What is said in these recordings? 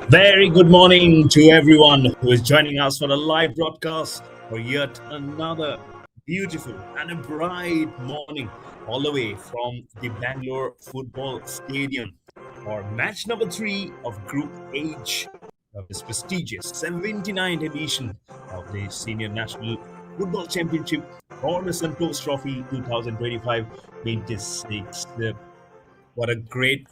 Very good morning to everyone who is joining us for the live broadcast for yet another beautiful and a bright morning, all the way from the Bangalore Football Stadium for match number three of Group H of this prestigious 79th edition of the Senior National Football Championship for the Santosh Trophy 2025-26. What a great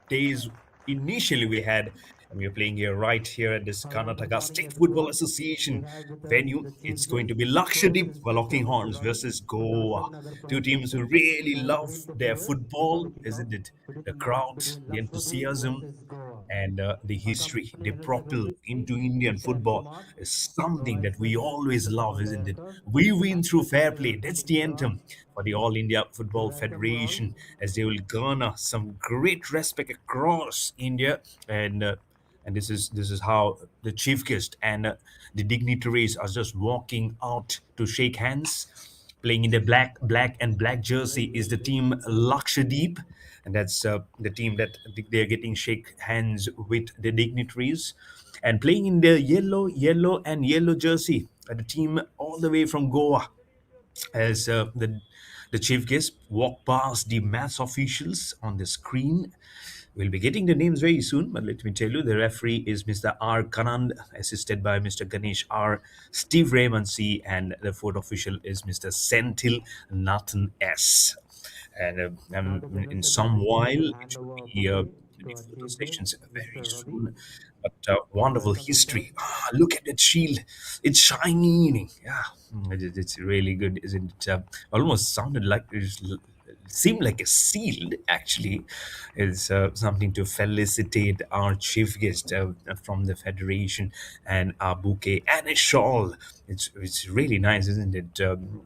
days initially we had. And we are playing here right here at this Karnataka State Football Association venue. It's going to be Lakshadweep Locking Horns versus Goa. Two teams who really love their football, isn't it? The crowd, the enthusiasm, and the history they propel into Indian football is something that we always love, isn't it? We win through fair play. That's the anthem for the All India Football Federation, as they will garner some great respect across India, and this is how the chief guest and the dignitaries are just walking out to shake hands. Playing in the black jersey is the team Lakshadweep, and that's the team that they're getting shake hands with the dignitaries. And playing in the yellow jersey, the team all the way from Goa, as the chief guest walk past the match officials on the screen. We'll be getting the names very soon, but let me tell you, the referee is Mr. R. Kanand, assisted by Mr. Ganesh R. Steve Raymond C. And the fourth official is Mr. Senthil Nathan S. And in some while, it should be the photo sessions very soon. But wonderful history. Look at that shield. It's shining. Yeah, it's really good, isn't it? Almost sounded like seemed like a shield, actually. It's something to felicitate our chief guest from the federation, and a bouquet and a shawl. It's really nice, isn't it?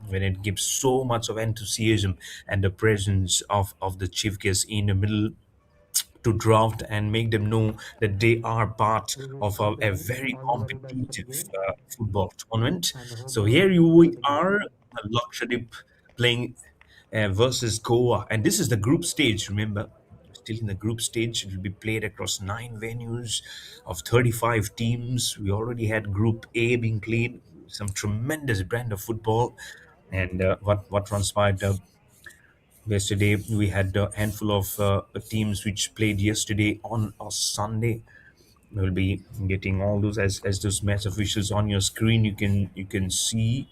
When it gives so much of enthusiasm and the presence of the chief guest in the middle to draft and make them know that they are part of a very competitive football tournament. So here we are, Lakshadweep playing versus Goa, and this is the group stage. Remember, still in the group stage. It will be played across 9 venues of 35 teams. We already had Group A being played, some tremendous brand of football, and what transpired. Yesterday, we had a handful of teams which played yesterday on a Sunday. We'll be getting all those as those match officials on your screen. You can see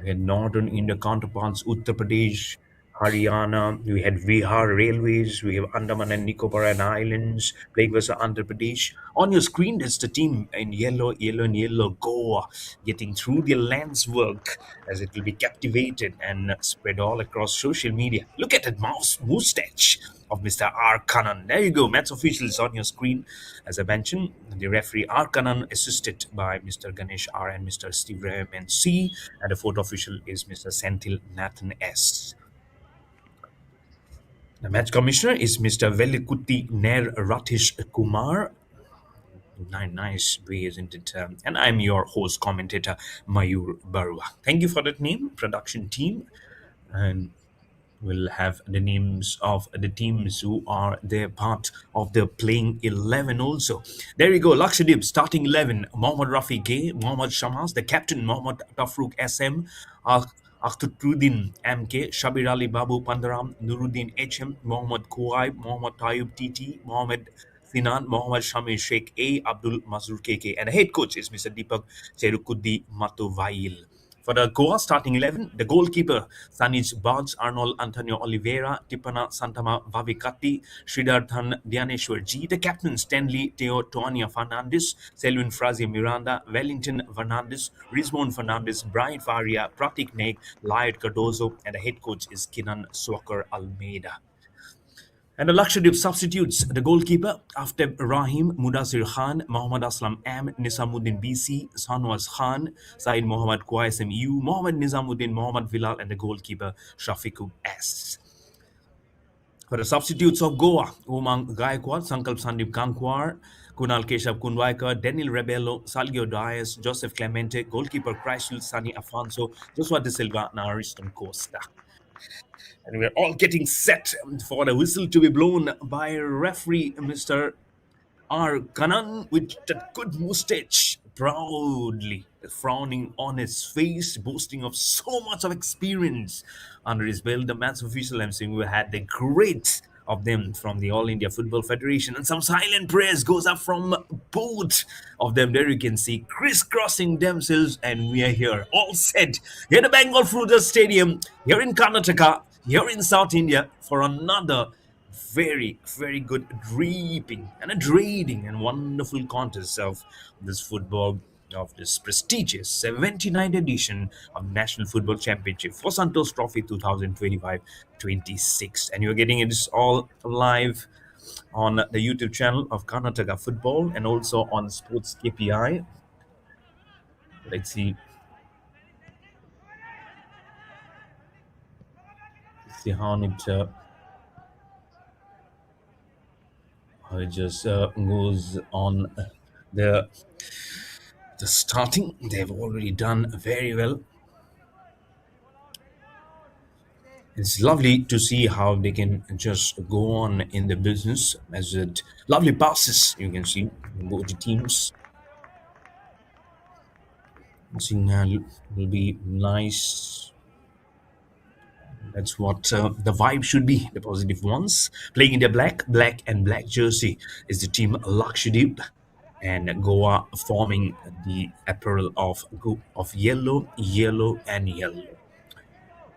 we had Northern India counterparts, Uttar Pradesh, Haryana. We had Bihar Railways. We have Andaman and Nicobar and Islands. Playing versus Andhra Pradesh. On your screen, that's the team in yellow, Goa, getting through the lens work, as it will be captivated and spread all across social media. Look at that mouse mustache of Mr. R. Kanan. There you go, match officials on your screen. As I mentioned, the referee R. Kanan, assisted by Mr. Ganesh R. and Mr. Steve Rahman C. And the fourth official is Mr. Senthil Nathan S. The match commissioner is Mr. Velikutti Ner Ratish Kumar. Nice way, isn't it? And I'm your host, commentator, Mayur Barua. Thank you for that name, production team. And we'll have the names of the teams who are there part of the playing 11 also. There you go, Lakshadweep starting 11. Mohammad Rafi Gay, Mohammad Shamas, the captain Mohammad Tafruk SM, Akhtaruddin MK, Shabir Ali Babu Pandaram, Nuruddin HM, Mohammad Kuwaib, Mohammad Tayyub TT, Mohammad Sinan, Mohammad Shamir Sheikh A, Abdul Mazur KK, and the head coach is Mr. Deepak Cherukudi Matuvail. For the Goa starting 11, the goalkeeper, Sanij Baj, Arnold Antonio Oliveira, Tipana Santama Vavikati, Sridharthan Dhyaneshwar G, the captain, Stanley Teo Toania Fernandes, Selwyn Frazier Miranda, Wellington Fernandes, Rizmon Fernandes, Brian Faria, Pratik Naik, Lyot Cardozo, and the head coach is Kinan Swakar Almeida. And the Lakshadweep substitutes the goalkeeper, Afteb Rahim, Mudasir Khan, Mohammad Aslam M, Nisamuddin BC, Sanwaz Khan, Said Mohammad Qasim U, Mohammad Nizamuddin, Mohammad Bilal, and the goalkeeper, Shafiqub S. For the substitutes of Goa, Umang Gaikwad, Sankalp Sandeep Kankwar, Kunal Keshav Kunwaikar, Daniel Rebello, Salgio Dias, Joseph Clemente, goalkeeper Chrysler Sani Afonso, Joshua De Silva, and Ariston Costa. And we're all getting set for the whistle to be blown by referee Mr. Our Kanan with that good mustache, proudly frowning on his face, boasting of so much of experience under his belt. The match official, I'm saying, we had the great of them from the All India Football Federation, and some silent praise goes up from both of them. There you can see crisscrossing themselves, and we are here, all set here at Bangalore Fruiter Stadium, here in Karnataka, here in South India, for another very, very good reaping and a trading and wonderful contest of this football, of this prestigious 79th edition of National Football Championship for Santosh Trophy 2025-26. And you're getting it all live on the YouTube channel of Karnataka Football and also on Sports KPI. Let's see how it just goes on. The the starting, they've already done very well. It's lovely to see how they can just go on in the business as it lovely passes you can see in both the teams. Signal will be nice. That's what the vibe should be, the positive ones. Playing in the black and black jersey is the team Lakshadweep, and Goa forming the apparel of yellow, yellow, and yellow.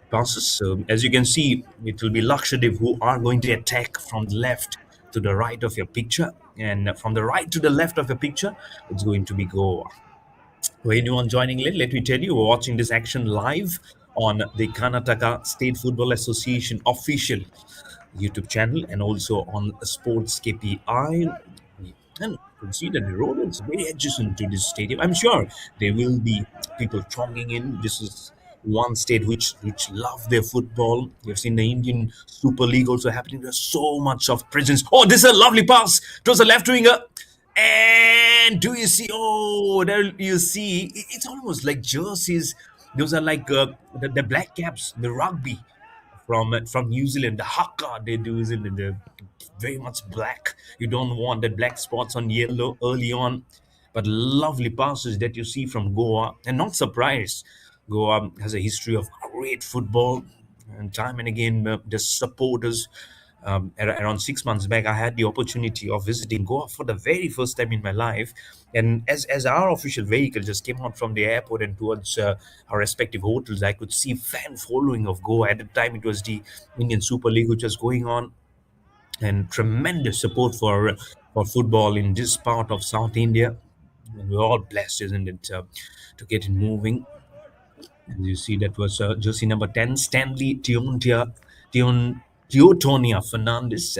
Passes. So as you can see, it will be Lakshadweep who are going to attack from the left to the right of your picture, and from the right to the left of your picture, it's going to be Goa. For anyone joining late, let me tell you, we're watching this action live on the Karnataka State Football Association official YouTube channel and also on Sports KPI. And you can see that the road is very adjacent to this stadium. I'm sure there will be people thronging in. This is one state which love their football. You've seen the Indian Super League also happening. There's so much of presence. Oh, this is a lovely pass towards the left winger. And do you see? Oh, there you see. It's almost like jerseys. Those are like the black caps, the rugby from New Zealand. The haka they do is in the very much black. You don't want the black spots on yellow early on, but lovely passes that you see from Goa. And not surprised, Goa has a history of great football, and time and again the supporters. Around 6 months back, I had the opportunity of visiting Goa for the very first time in my life. And as our official vehicle just came out from the airport and towards our respective hotels, I could see fan following of Goa. At the time, it was the Indian Super League which was going on, and tremendous support for football in this part of South India. And we're all blessed, isn't it, to get it moving. As you see, that was jersey number 10, Stanley Teotonia Fernandez.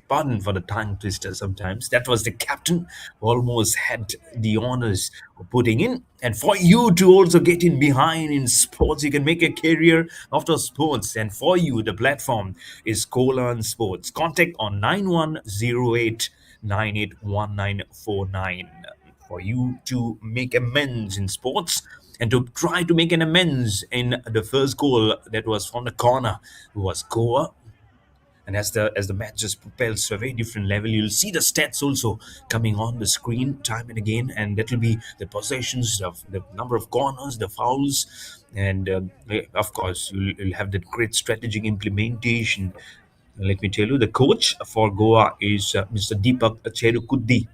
Pardon for the tongue twister sometimes. That was the captain who almost had the honors of putting in. And for you to also get in behind in sports, you can make a career after sports. And for you, the platform is Kolan Sports. Contact on 9108981949 for you to make amends in sports and to try to make an amends in the first goal that was from the corner was Goa. And as the match just propels to a very different level, you'll see the stats also coming on the screen time and again, and that will be the possessions, of the number of corners, the fouls, and of course you'll have that great strategic implementation. Let me tell you, the coach for Goa is Mr. Deepak Cherukuddi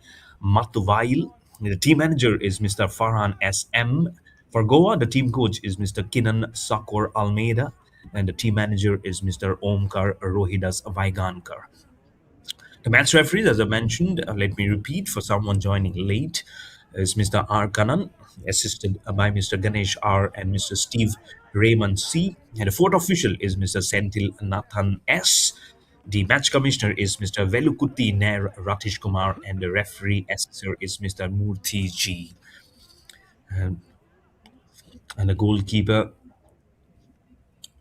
Matuvail. The team manager is Mr. Farhan SM. For Goa, the team coach is Mr. Kinan Sakor Almeida, and the team manager is Mr. Omkar Rohidas Vaigankar. The match referees, as I mentioned, let me repeat for someone joining late, is Mr. R. Kanan, assisted by Mr. Ganesh R. and Mr. Steve Raymond C. And the fourth official is Mr. Senthil Nathan S. The match commissioner is Mr. Velukutti Nair Ratish Kumar, and the referee assessor is Mr. Murthy G. And, and the goalkeeper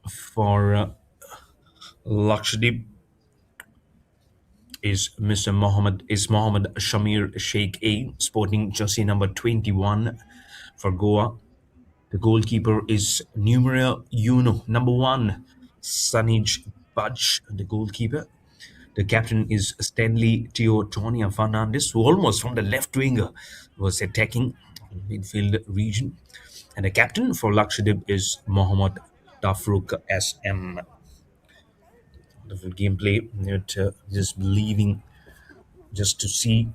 for Lakshadweep is Mohammed Shamir Sheikh A, sporting jersey number 21 for Goa. The goalkeeper is numero uno, number one, Sanij Budge, the goalkeeper. The captain is Stanley Teotonia Fernandez, who almost from the left winger was attacking midfield region. And the captain for Lakshadweep is Mohammad Tafruk SM. Wonderful gameplay. Just believing, just to see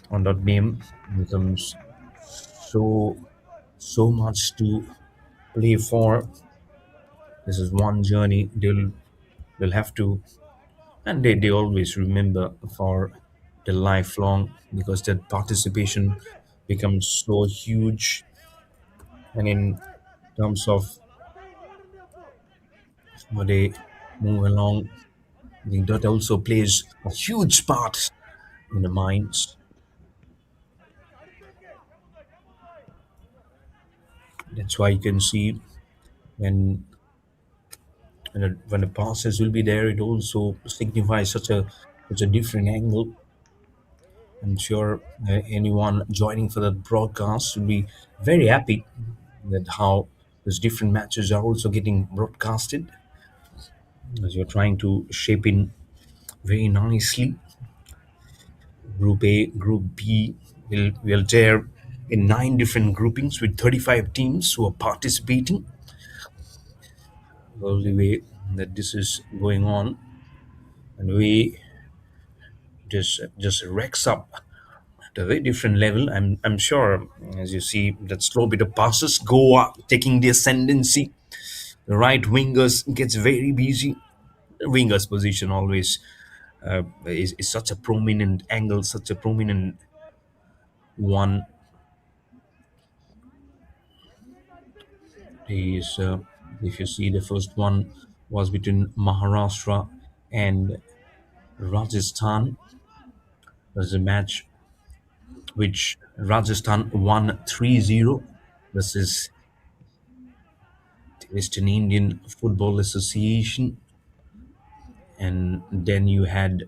on that name becomes so so much to play for. This is one journey they'll have to, and they always remember for the lifelong, because that participation becomes so huge. And in terms of how they move along, I think that also plays a huge part in the minds. That's why you can see when when the passes will be there, it also signifies such a different angle. I'm sure anyone joining for the broadcast will be very happy that how these different matches are also getting broadcasted, as you're trying to shape in very nicely. Group A, Group B will there in nine different groupings with 35 teams who are participating. The only way that this is going on, and we just wrecks up at a very different level. I'm sure, as you see, that slow bit of passes go up, taking the ascendancy. The right wingers gets very busy. The wingers position always is such a prominent angle, such a prominent one. Is if you see, the first one was between Maharashtra and Rajasthan. Was a match which Rajasthan won 3-0 versus the Western Indian Football Association. And then you had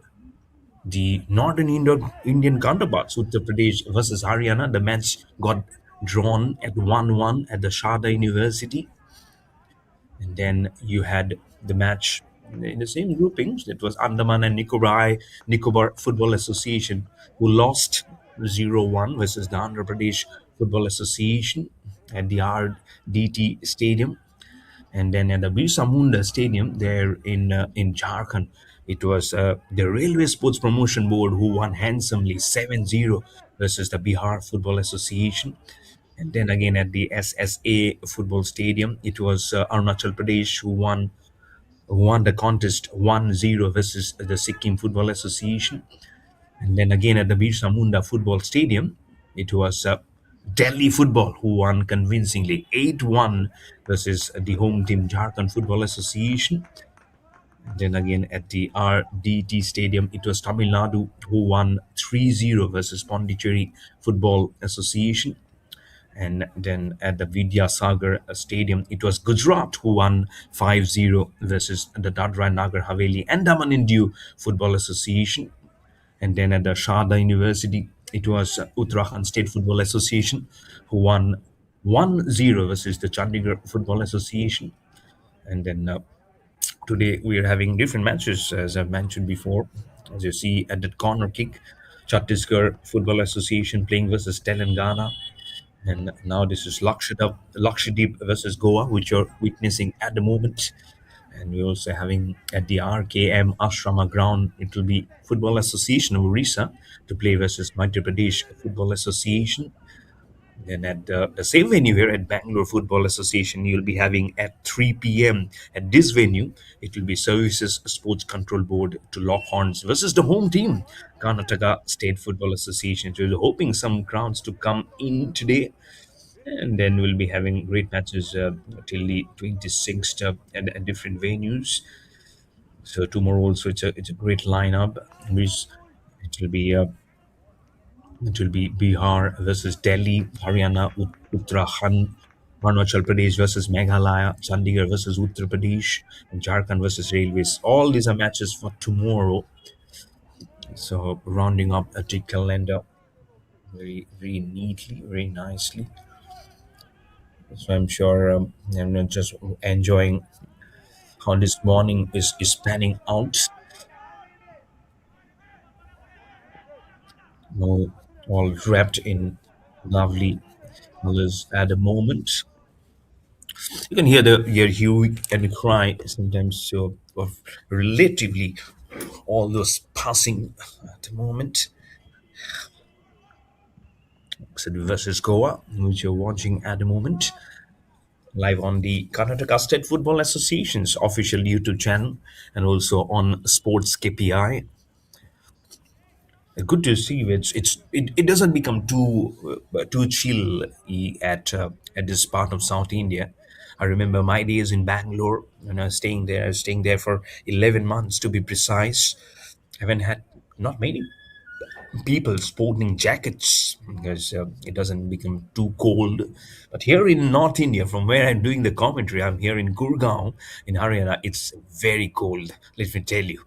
the Northern Indian counterparts, Uttar Pradesh versus Haryana. The match got drawn at 1-1 at the Sharda University. And then you had the match in the same groupings. It was Andaman and Nicobar Football Association, who lost 0-1 versus the Andhra Pradesh Football Association at the RDT Stadium. And then at the Birsa Munda Stadium there in Jharkhand, it was the Railway Sports Promotion Board who won handsomely 7-0 versus the Bihar Football Association. And then again at the SSA Football Stadium, it was Arunachal Pradesh who won the contest 1-0 versus the Sikkim Football Association. And then again at the Birsa Munda Football Stadium, it was Delhi Football who won convincingly 8-1 versus the home team Jharkhand Football Association. And then again at the RDT Stadium, it was Tamil Nadu who won 3-0 versus Pondicherry Football Association. And then at the Vidyasagar Stadium, it was Gujarat who won 5-0 versus the Dadra and Nagar Haveli and Daman and Diu Football Association. And then at the Sharda University, it was Uttarakhand State Football Association who won 1-0 versus the Chandigarh Football Association. And then today we are having different matches, as I've mentioned before. As you see at the corner kick, Chhattisgarh Football Association playing versus Telangana. And now this is Lakshadweep versus Goa, which you're witnessing at the moment. And we're also having at the RKM Ashrama ground, it will be Football Association of Orissa to play versus Madhya Pradesh Football Association. Then at the same venue here at Bangalore Football Association, you'll be having at 3 p.m. at this venue, it will be Services Sports Control Board to Lockhorns versus the home team, Karnataka State Football Association. So we're hoping some crowds to come in today. And then we'll be having great matches till the 26th at different venues. So tomorrow also it's a great lineup. Which it will be uh, it will be Bihar versus Delhi, Haryana, Uttarakhand, Arunachal Pradesh versus Meghalaya, Chandigarh versus Uttar Pradesh, and Jharkhand versus Railways. All these are matches for tomorrow. So rounding up the calendar very very neatly, very nicely. So I'm sure I'm not just enjoying how this morning is panning out. All, all wrapped in lovely colors at the moment. You can hear the your hue and cry sometimes so of relatively all those passing at the moment. Lakshadweep versus Goa, which you're watching at the moment, live on the Karnataka State Football Association's official YouTube channel and also on SportsKPI. Good to see it doesn't become too chill at this part of South India. I remember my days in Bangalore when I was staying there for 11 months to be precise. I haven't had not many people sporting jackets because it doesn't become too cold. But here in North India, from where I'm doing the commentary, I'm here in Gurgaon in Haryana. It's very cold. Let me tell you.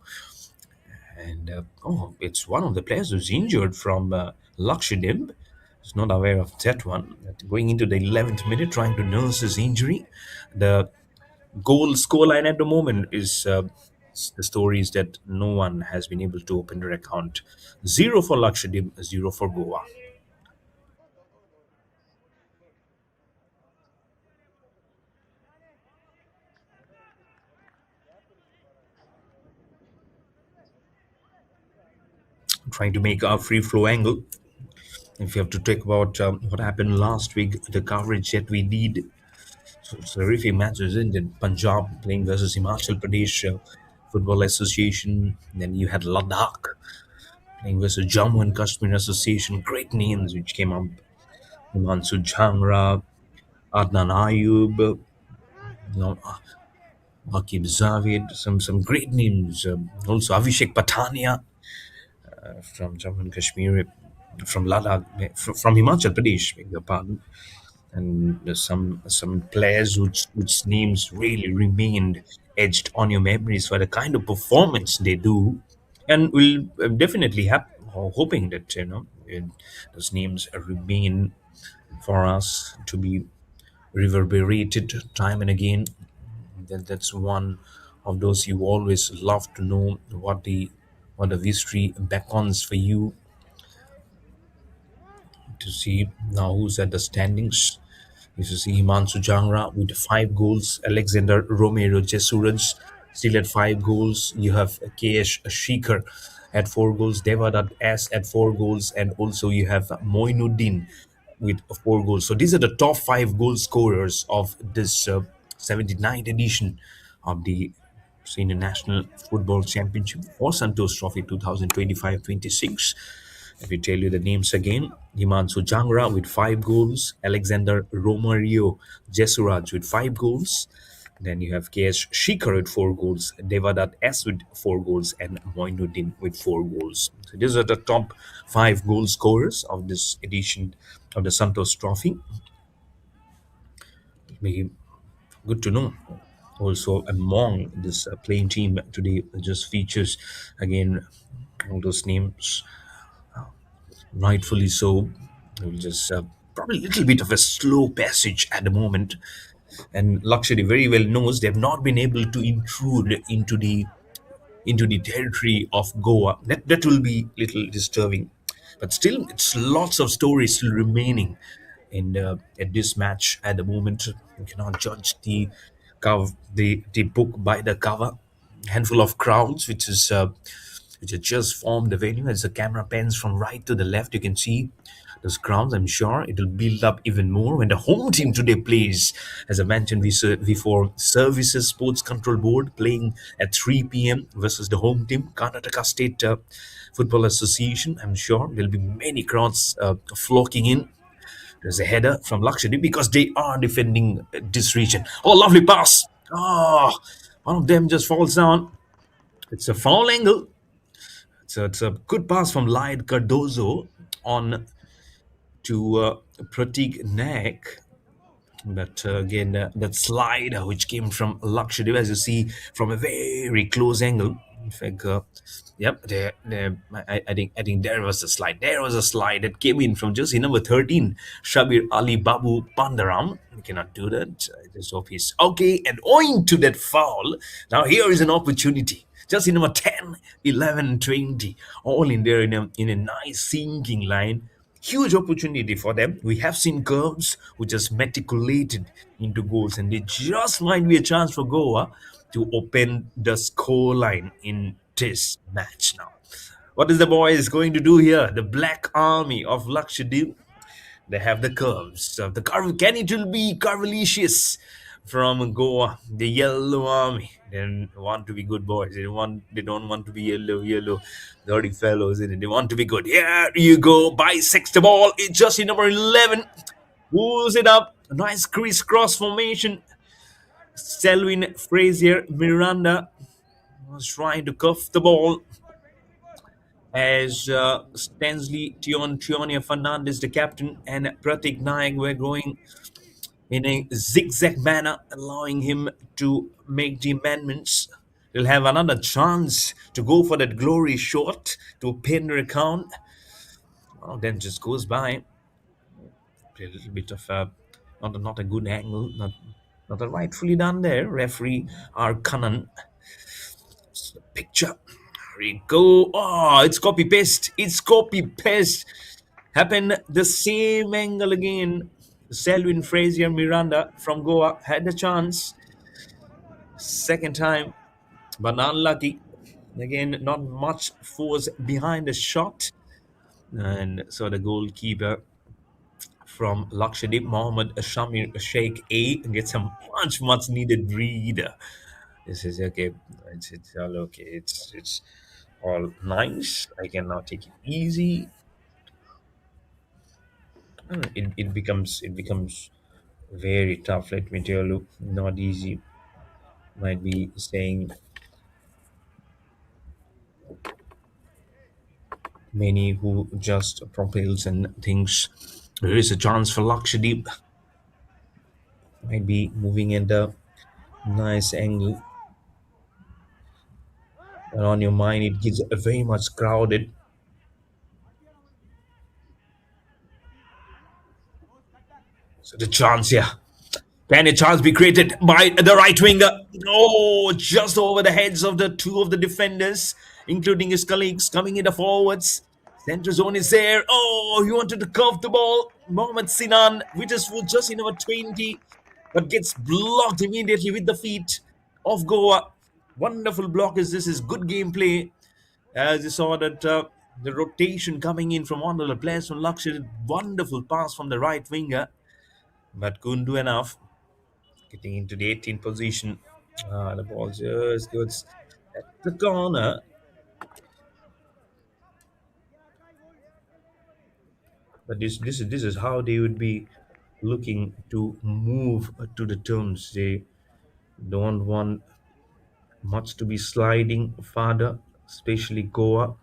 And it's one of the players who's injured from Lakshadweep. I was not aware of that one. Going into the 11th minute, trying to nurse his injury. The goal scoreline at the moment is the story is that no one has been able to open their account. Zero for Lakshadweep, zero for Goa. Trying to make a free flow angle. If you have to talk about what happened last week, the coverage that we did. So it's a terrific matches in Punjab playing versus Himachal Pradesh Football Association. Then you had Ladakh playing versus Jammu and Kashmir Association. Great names which came up. Himanshu Jhangra, Adnan Ayub, Akib Zavid, some great names. Also Avishek Patania from Jammu and Kashmir, from Ladakh, from Himachal Pradesh, beg your pardon. And there's some players whose names really remained etched on your memories for the kind of performance they do, and we'll definitely have hoping that those names remain for us to be reverberated time and again. That's one of those you always love to know what the history beckons for you to see now who's at the standings. You see Himanshu Jangra with 5 goals, Alexander Romero Jesuraj still at 5 goals. You have KS Shikar at 4 goals, Devadat S at 4 goals, and also you have Moinuddin with 4 goals. So these are the top 5 goal scorers of this 79th edition of the Senior National Football Championship or Santosh Trophy 2025-26. If we tell you the names again, Himanshu Jangra with 5 goals, Alexander Romario Jesuraj with 5 goals. Then you have KS Shikar with 4 goals, Devadat S with 4 goals, and Moinuddin with 4 goals. So these are the top 5 goal scorers of this edition of the Santos Trophy. Maybe good to know. Also, among this playing team today, just features again all those names, rightfully so. We'll just probably a little bit of a slow passage at the moment. And Lakshadweep very well knows they have not been able to intrude into the territory of Goa. That will be little disturbing, but still, it's lots of stories still remaining in at this match at the moment. You cannot judge the book by the cover. Handful of crowds, which has just formed the venue. As the camera pans from right to the left, you can see those crowds. I'm sure it will build up even more when the home team today plays. As I mentioned before, Services Sports Control Board playing at 3 p.m. versus the home team, Karnataka State Football Association. I'm sure there'll be many crowds flocking in. There's a header from Lakshadweep because they are defending this region. Oh, lovely pass! Oh, one of them just falls down. It's a foul angle. It's a good pass from Lyed Cardozo on to Pratik Naik. But again, that slide which came from Lakshadweep, as you see from a very close angle. In fact, yep, I think there was a slide. There was a slide that came in from jersey number 13, Shabir Ali Babu Pandaram. You cannot do that. I just hope he's okay. And owing to that foul, now here is an opportunity. Just in number 10, 11, 20, all in there in a nice sinking line. Huge opportunity for them. We have seen curves which just matriculated into goals, and it just might be a chance for Goa to open the score line in this match now. What is the boys going to do here? The Black Army of Lakshadweep, they have the curves. The curve can it will be Carvalicious from Goa, the yellow army. They don't want to be good boys. They don't want to be yellow, dirty fellows in it. They want to be good. Here you go. Bisects the ball. It's just in number 11. Pulls it up. A nice crisscross formation. Selwyn Frazier Miranda was trying to cuff the ball as Tionia Fernandez, the captain, and Pratik Nayak were going in a zigzag manner, allowing him to make the amendments. He'll have another chance to go for that glory shot to pin the account. Well, then just goes by. A little bit of a not a good angle, not a rightfully done there. Referee R. Kannan. Picture. Here we go. Oh, it's copy paste. It's copy paste. Happened the same angle again. Selwyn Frazier Miranda from Goa had the chance. Second time, but unlucky. Again, not much force behind the shot. And so the goalkeeper from Lakshadweep, Mohammed Shamir Sheikh A, gets a much needed breather. This is okay. It's all okay. It's all nice. I can now take it easy. It becomes very tough. Let me tell you, not easy. Might be saying many who just propels and thinks there is a chance for Lakshadweep. Might be moving at a nice angle. And on your mind, it gets very much crowded. So the chance here. Can a chance be created by the right winger? Oh, just over the heads of the two of the defenders, including his colleagues coming in the forwards. Centre zone is there. Oh, he wanted to curve the ball. Mohamed Sinan, which is just in number 20, but gets blocked immediately with the feet of Goa. Wonderful block is this is good gameplay. As you saw that the rotation coming in from one of the players from Lakshadweep. Wonderful pass from the right winger, but couldn't do enough. Getting into the 18th position. The ball just goes at the corner. But this is how they would be looking to move to the terms. They don't want much to be sliding farther, especially Goa.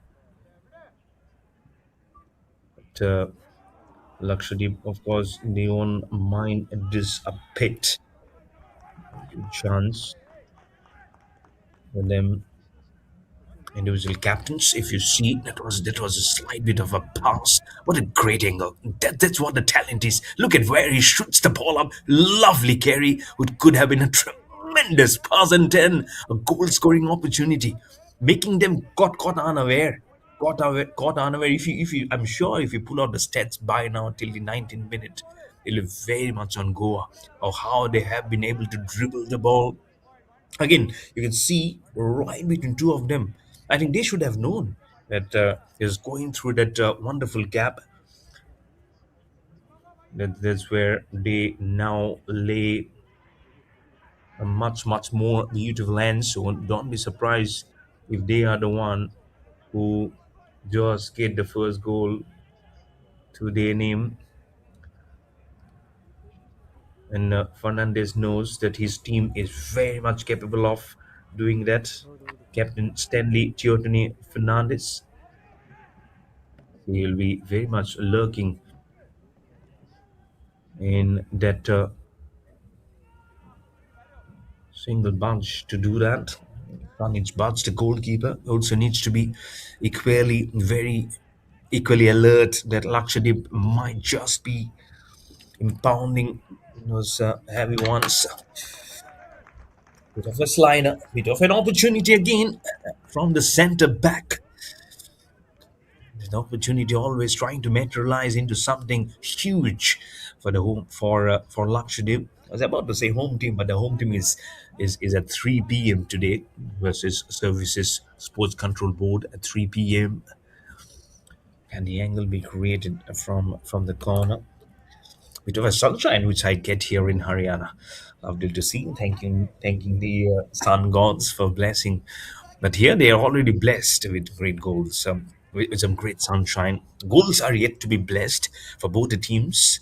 But Lakshadweep, of course, they won't mind this a pit. Good chance for them individual captains. If you see, that was a slight bit of a pass. What a great angle! That's what the talent is. Look at where he shoots the ball up. Lovely carry, which could have been a tremendous pass and then a goal scoring opportunity, making them caught unaware. Caught unaware. If you, I'm sure if you pull out the stats by now till the 19th minute, it'll be very much on Goa of how they have been able to dribble the ball. Again, you can see right between two of them. I think they should have known that is going through that wonderful gap. That's where they now lay a much more beautiful end. So don't be surprised if they are the one who just get the first goal to their name. And Fernandez knows that his team is very much capable of doing that. Captain Stanley Teotoni Fernandez, he'll be very much lurking in that single bunch to do that. Carnage Buds, the goalkeeper, also needs to be very equally alert that Lakshadweep might just be impounding those heavy ones. Bit of a slider, bit of an opportunity again from the center back. An opportunity always trying to materialize into something huge for the home for Lakshadweep. I was about to say home team, but the home team is at 3 p.m. today versus Services Sports Control Board at 3 p.m. And the angle be created from the corner. Bit of a sunshine which I get here in Haryana. Lovely to see. Thanking the sun gods for blessing. But here they are already blessed with great goals, with some great sunshine. Goals are yet to be blessed for both the teams.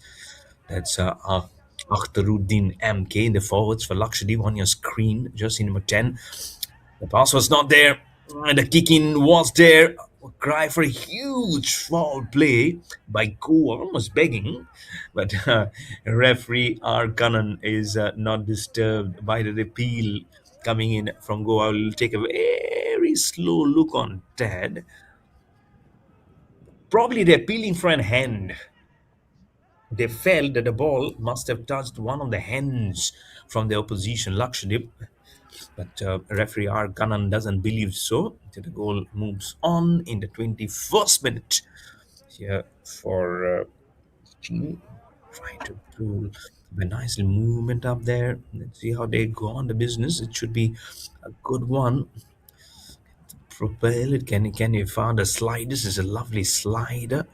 That's Akhtaruddin MK in the forwards for Lakshadweep on your screen, jersey number 10. The pass was not there. And the kick in was there. A cry for a huge foul play by Goa, almost begging. But referee R. Kannan is not disturbed by the appeal coming in from Goa. Will take a very slow look on Ted. Probably they're appealing for an hand. They felt that the ball must have touched one of the hands from the opposition, Lakshadweep. But referee R. Kannan doesn't believe so. So the goal moves on in the 21st minute here for team. Trying to pull a nice little movement up there. Let's see how they go on the business. It should be a good one. Propel it. Can you find a slide? This is a lovely slider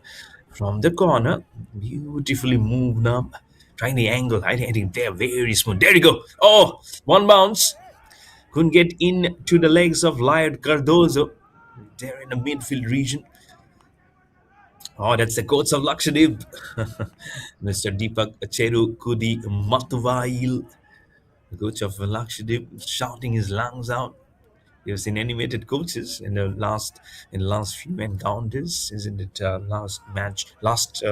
from the corner. Beautifully moved up. Trying the angle. I think they're very smooth. There you go. Oh, one bounce. Couldn't get into the legs of Lion Cardozo. There in the midfield region. Oh, that's the coach of Lakshadweep, Mr. Deepak Cheru Kudi Matuvail, the coach of Lakshadweep, shouting his lungs out. You've seen animated coaches in the last few encounters, isn't it? Last match, last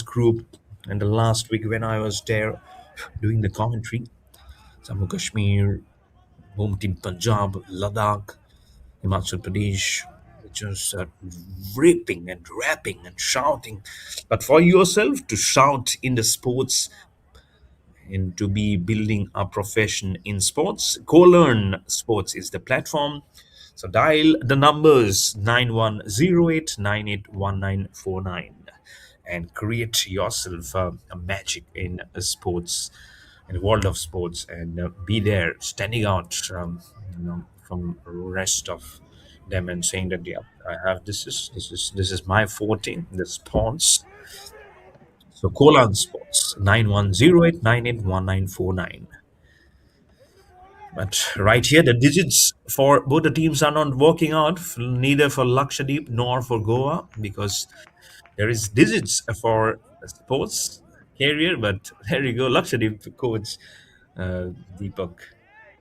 group, and the last week when I was there doing the commentary, Jammu Kashmir, home team Punjab, Ladakh, Himachal Pradesh, just ripping and rapping and shouting. But for yourself to shout in the sports and to be building a profession in sports, Co-Learn Sports is the platform. So dial the numbers 9108981949 and create yourself a magic in sports, in the world of sports, and be there, standing out, from rest of them and saying that yeah, I have this is my forte, the sports. So call on sports 9108981949. But right here, the digits for both the teams are not working out, neither for Lakshadweep nor for Goa, because there is digits for sports career. But there you go, Lakshadweep coach uh, Deepak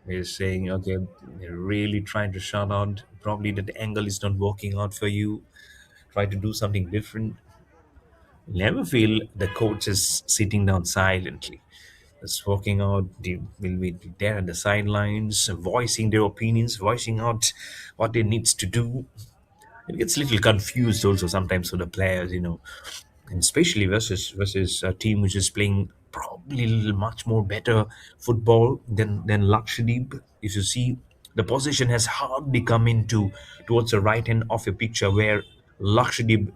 is saying, okay, they're really trying to shut out. Probably that the angle is not working out for you. Try to do something different. Never feel the coach is sitting down silently. Just walking out, they will be there at the sidelines, voicing their opinions, voicing out what they needs to do. It gets a little confused also sometimes for the players, and especially versus a team which is playing probably a little much more better football than Lakshadweep. If you see, the position has hardly come into towards the right hand of your picture where Lakshadweep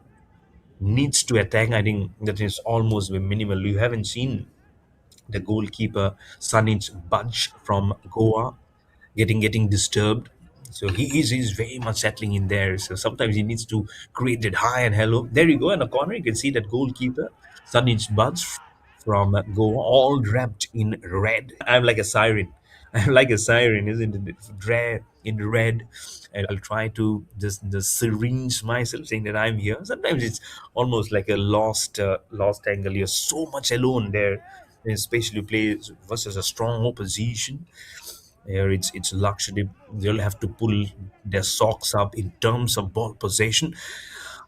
needs to attack. I think that is almost minimal. You haven't seen the goalkeeper Sanich budge from Goa getting disturbed. So he's very much settling in there. So sometimes he needs to create that high and hello. There you go in the corner. You can see that goalkeeper Sanich budge from Goa, all wrapped in red. I'm like a siren. I'm like a siren, isn't it? It's in red. And I'll try to just syringe myself, saying that I'm here. Sometimes it's almost like a lost angle. You're so much alone there, especially play versus a strong opposition. Here it's Lakshadweep. They'll have to pull their socks up in terms of ball possession.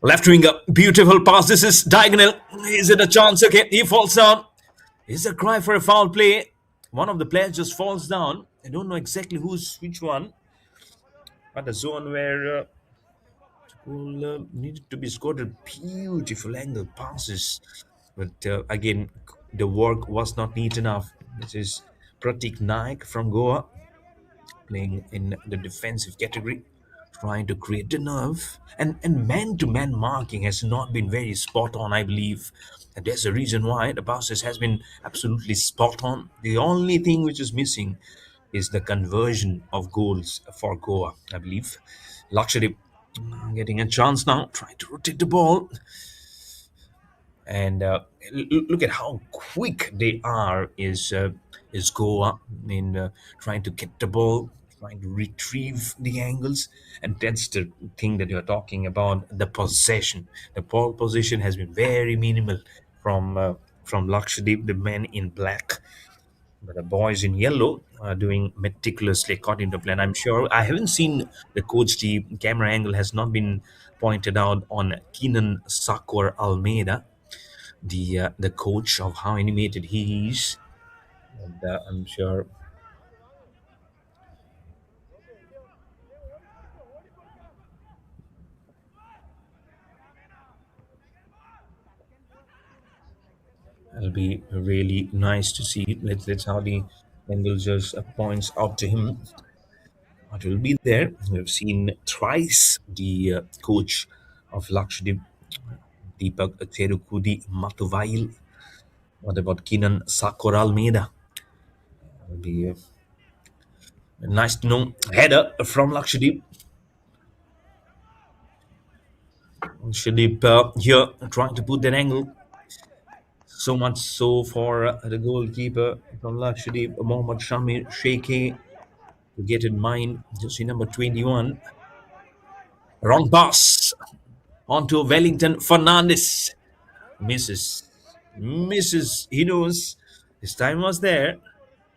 Left winger, beautiful pass. This is diagonal. Is it a chance? Okay, he falls down. Is a cry for a foul play. One of the players just falls down. I don't know exactly who's which one, but the zone where goal needed to be scored. Beautiful angle passes, but again, the work was not neat enough. This is Pratik Naik from Goa. playing in the defensive category, trying to create the nerve. And man-to-man marking has not been very spot on, I believe. And there's a reason why the passes has been absolutely spot on. The only thing which is missing is the conversion of goals for Goa, I believe. Lakshadweep getting a chance now, trying to rotate the ball. And look at how quick they are. Is Goa in trying to get the ball, trying to retrieve the angles, and that's the thing that you're talking about. The possession, the ball position has been very minimal from Lakshadweep, the men in black. But the boys in yellow are doing meticulously according to plan. I'm sure I haven't seen the coach. The camera angle has not been pointed out on Keenan Sakor Almeida, the coach, of how animated he is. And I'm sure it'll be really nice to see. Let's how the angle just points out to him. What will be there? We've seen thrice the coach of Lakshadweep, Deepak Cherukudi Matuvail. What about Kinan Sakor Almeida? It'll be nice to know. Header from Lakshadweep. Lakshadweep here trying to put that angle. So much so for the goalkeeper from Lakshadweep, Mohammad Shamir Sheikh, to get in mind. Jersey number 21. Wrong pass onto Wellington Fernandez. Misses. Misses. He knows his time was there.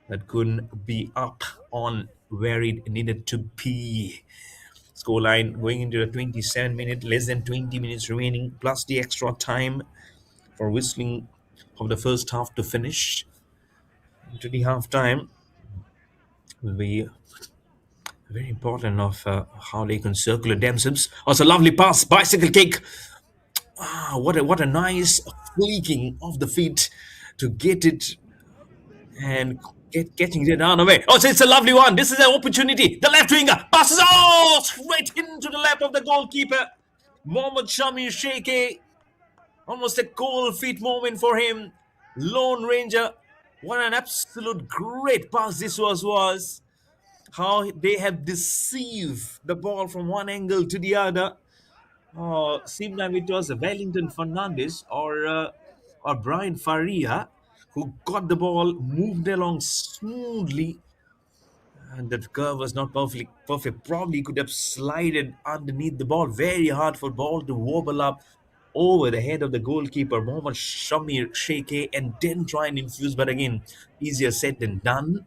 That couldn't be up on where it needed to be. Scoreline going into the 27 minute, less than 20 minutes remaining, plus the extra time for whistling of the first half to finish. To the half time will be very important of how they can circulate themselves. Oh, it's a lovely pass, bicycle kick. Ah, what a nice fleeking of the feet to get it and getting it down away. Oh, so it's a lovely one. This is an opportunity. The left winger passes straight into the lap of the goalkeeper, Mohammad Shami Sheikh. Almost a cold feet moment for him. Lone Ranger. What an absolute great pass this was. How they have deceived the ball from one angle to the other. Oh, seemed like it was Wellington Fernandez or Brian Faria who got the ball, moved along smoothly, and that curve was not perfect. Probably could have slided underneath the ball. Very hard for ball to wobble up over the head of the goalkeeper, Mohammad Shamir Sheikh, and then try and infuse. But again, easier said than done.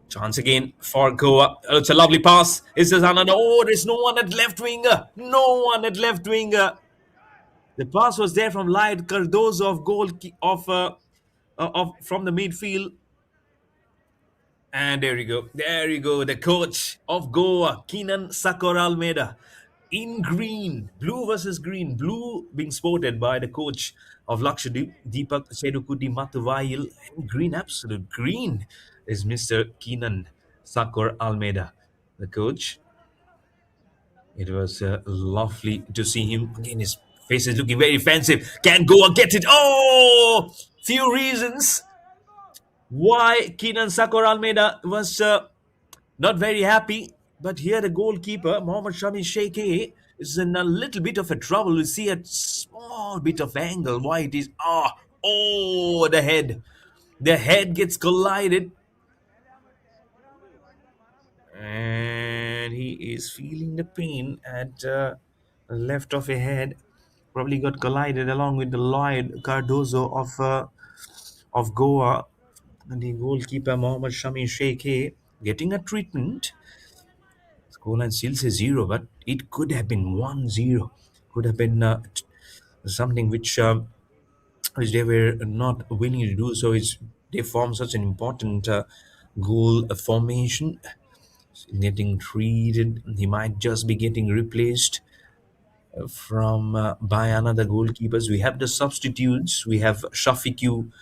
Chance again for Goa. It's a lovely pass. It's just another. Oh, there's no one at left winger. No one at left winger. The pass was there from Light Cardozo of of from the midfield. And there you go. There you go. The coach of Goa, Keenan Sakor Almeida. In green, blue versus green. Blue being sported by the coach of Lakshadweep, Deepak Cherukudi Matuvail. And green, absolute green, is Mr. Keenan Sakor Almeida, the coach. It was lovely to see him. Again, his face is looking very offensive. Can Goa get it? Oh! Few reasons why Keenan Sakor Almeida was not very happy. But here the goalkeeper, Mohammad Shami Sheikh, is in a little bit of a trouble. We see a small bit of angle. Why it is. Oh, the head. The head gets collided. And he is feeling the pain at left of a head. Probably got collided along with the Lloyd Cardozo of Goa. And the goalkeeper, Mohammad Shami Sheikh, getting a treatment. Scoreline still says 0, but it could have been 1-0. Could have been something which they were not willing to do. So they form such an important goal formation. Getting treated, he might just be getting replaced from by another goalkeepers. We have the substitutes. We have Shafiq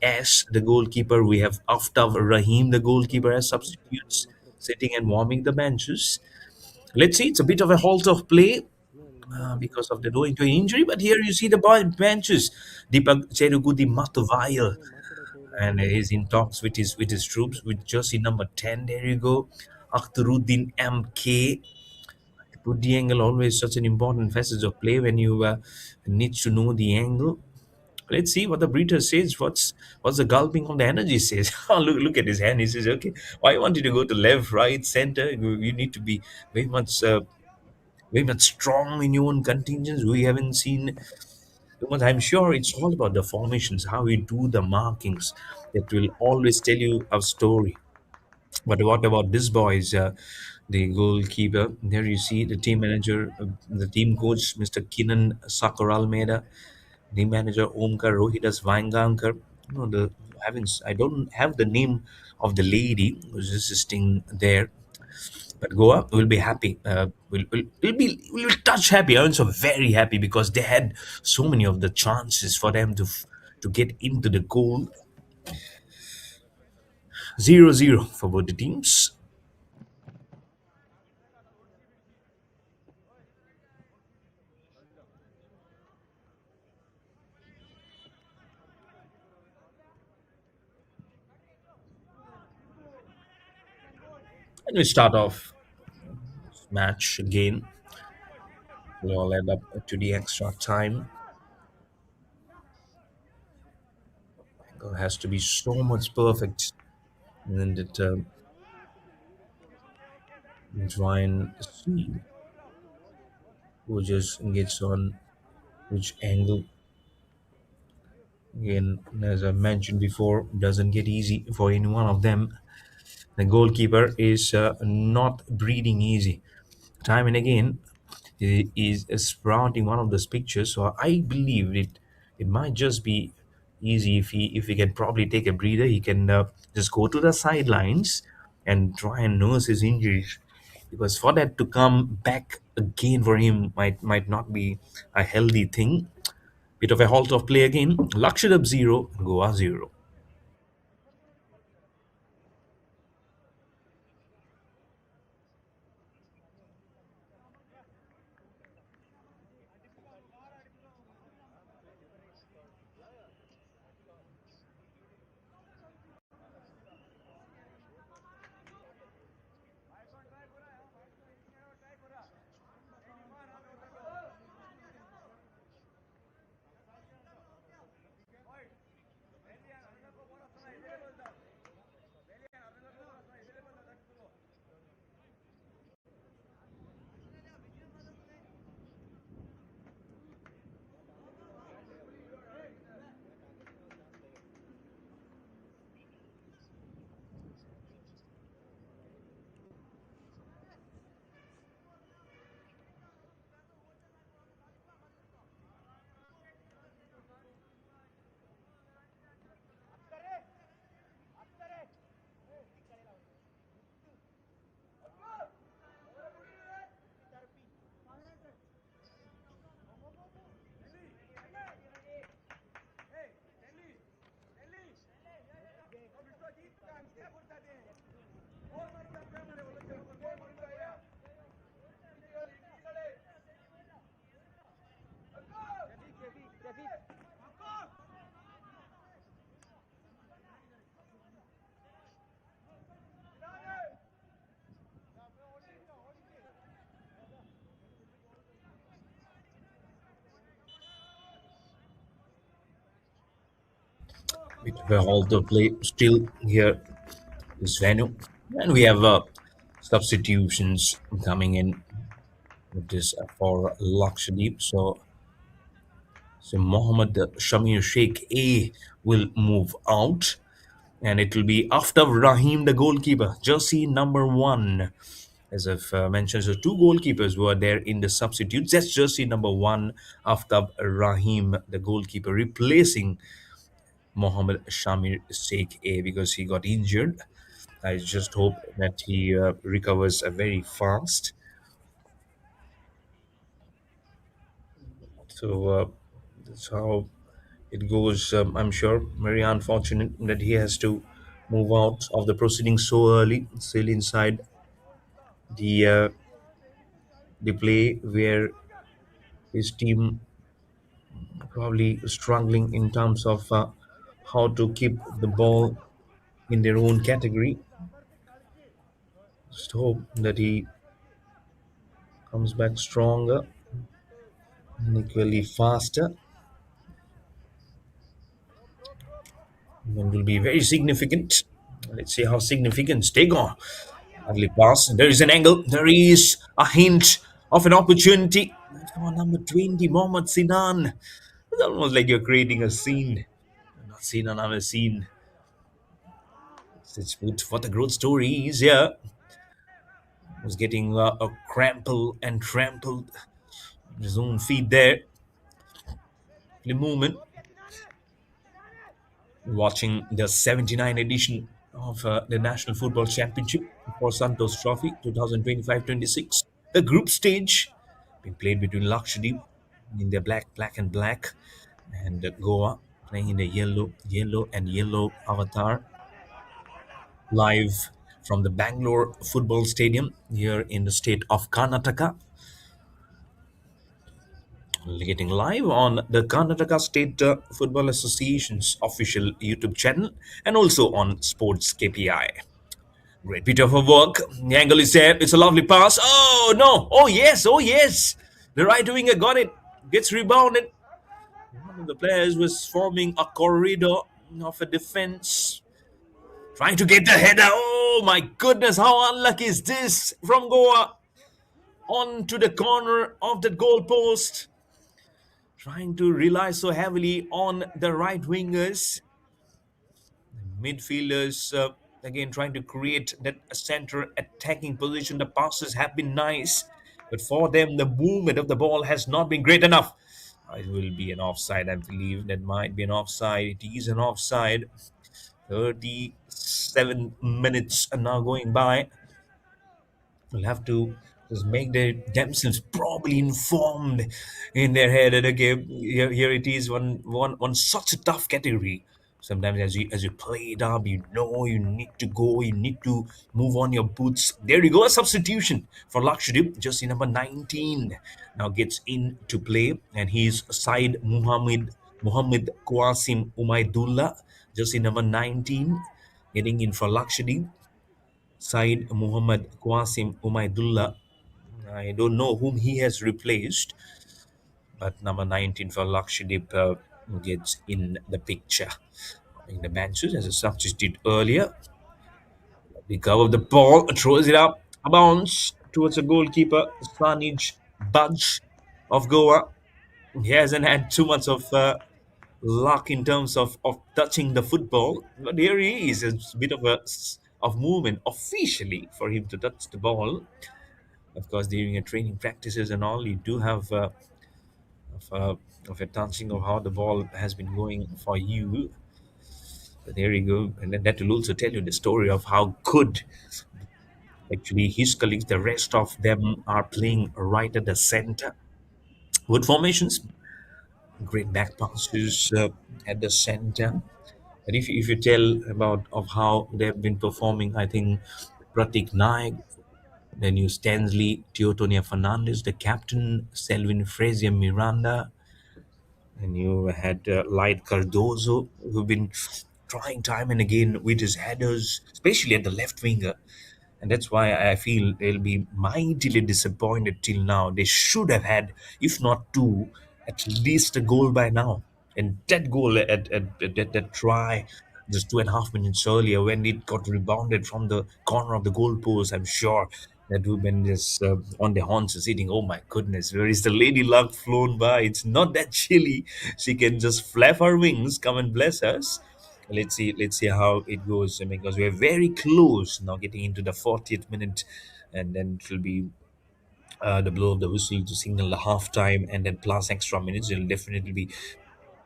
S, the goalkeeper. We have Aftab Rahim, the goalkeeper, as substitutes. sitting and warming the benches. Let's see, it's a bit of a halt of play because of the owing to injury. But here you see the benches. Deepak Cherugudi Matuvayal, and he's in talks with his troops with jersey number 10. There you go, Akhtaruddin MK. Put the angle always such an important facet of play when you need to know the angle. Let's see what the breeder says. What's the gulping of the energy says? Oh, look at his hand. He says, "Okay, why want you to go to left, right, center? You need to be very much very much strong in your own contingents. We haven't seen too much. I'm sure it's all about the formations, how we do the markings that will always tell you a story. But what about this boys? The goalkeeper. There you see the team manager, the team coach, Mr. Kinan Sakuralmeda, the manager Omkar Rohidas Vangankar. The heavens, I don't have the name of the lady who's assisting there, but Goa will be happy. Will touch happy. I'm also very happy because they had so many of the chances for them to get into the goal. 0-0 for both the teams. And we start off match again. We all end up to the extra time. It has to be so much perfect. And then try and see who just gets on which angle. Again, as I mentioned before, doesn't get easy for any one of them. The goalkeeper is not breathing easy. Time and again, he is sprouting one of those pictures. So I believe it might just be easy if he can probably take a breather. He can just go to the sidelines and try and nurse his injuries. Because for that to come back again for him might not be a healthy thing. Bit of a halt of play again. Lakshadweep 0, Goa 0. Bit of a halt of play still here this venue. And we have substitutions coming in with this for Lakshadweep. So Mohammed Shamir Sheikh A will move out, and it will be after Rahim, the goalkeeper, jersey number 1. As I've mentioned, so two goalkeepers were there in the substitutes. That's jersey number 1, after Rahim, the goalkeeper, replacing Mohammed Shamir Sheikh A because he got injured. I just hope that he recovers very fast. So that's how it goes. I'm sure very unfortunate that he has to move out of the proceedings so early, still inside. the play where his team probably struggling in terms of how to keep the ball in their own category. Just hope that he comes back stronger and equally faster and will be very significant. Let's see how significant they go. Lovely pass. There is an angle. There is a hint of an opportunity. Come on, number 20, Mohammad Sinan. It's almost like you're creating a scene. Not seen another scene. It's good for the growth stories. Yeah, was getting a crampled and trampled his own feet there. The movement. Watching the 79 edition of the National Football Championship for Santosh Trophy 2025-26. The group stage being played between Lakshadweep in their black and black, and Goa playing in the yellow and yellow avatar, live from the Bangalore football stadium here in the state of Karnataka. Getting live on the Karnataka State Football Association's official YouTube channel and also on SportsKPI. Great bit of a work. The angle is there. It's a lovely pass. Oh no! Oh yes! Oh yes! The right winger got it. Gets rebounded. One of the players was forming a corridor of a defense, trying to get the header. Oh my goodness! How unlucky is this from Goa? On to the corner of the goal post, trying to rely so heavily on the right wingers. Midfielders again trying to create that center attacking position. The passes have been nice, but for them the movement of the ball has not been great enough. It will be an offside. I believe that might be an offside. It is an offside. 37 minutes are now going by. Will have to just make themselves probably informed in their head that okay, here it is one such a tough category. Sometimes as you play it up, you know you need to go, you need to move on your boots. There you go, a substitution for Lakshadweep. Just number 19 now gets into play, and he's side Muhammad Qasim Umaidullah, just number 19, getting in for Lakshadweep. Side Muhammad Qasim Umaidullah. I don't know whom he has replaced, but number 19 for Lakshadweep gets in the picture. In the benches as a substitute earlier. The cover of the ball, throws it up, a bounce towards the goalkeeper, Sanij Budge of Goa. He hasn't had too much of luck in terms of touching the football, but here he is. It's a bit of of movement officially for him to touch the ball. Of course, during your training practices and all, you do have of, uh, of a touching of how the ball has been going for you. But there you go, and then that will also tell you the story of how good actually his colleagues, the rest of them, are playing right at the center. Good formations, great back passes at the center. And if you tell about of how they've been performing, I think Pratik Naik, then you Stanley Teotonia Fernandez, the captain, Selvin Frazier Miranda, and you had Light Cardozo, who've been trying time and again with his headers, especially at the left winger. And that's why I feel they'll be mightily disappointed till now. They should have had, if not two, at least a goal by now. And that goal at that try just 2.5 minutes earlier when it got rebounded from the corner of the goalpost, I'm sure that woman is on the haunches eating. Oh my goodness, where is the lady luck flown by? It's not that chilly. She can just flap her wings, come and bless us. Let's see how it goes because we're very close now, getting into the 40th minute, and then it will be the blow of the whistle to signal the half time, and then plus extra minutes. It'll definitely be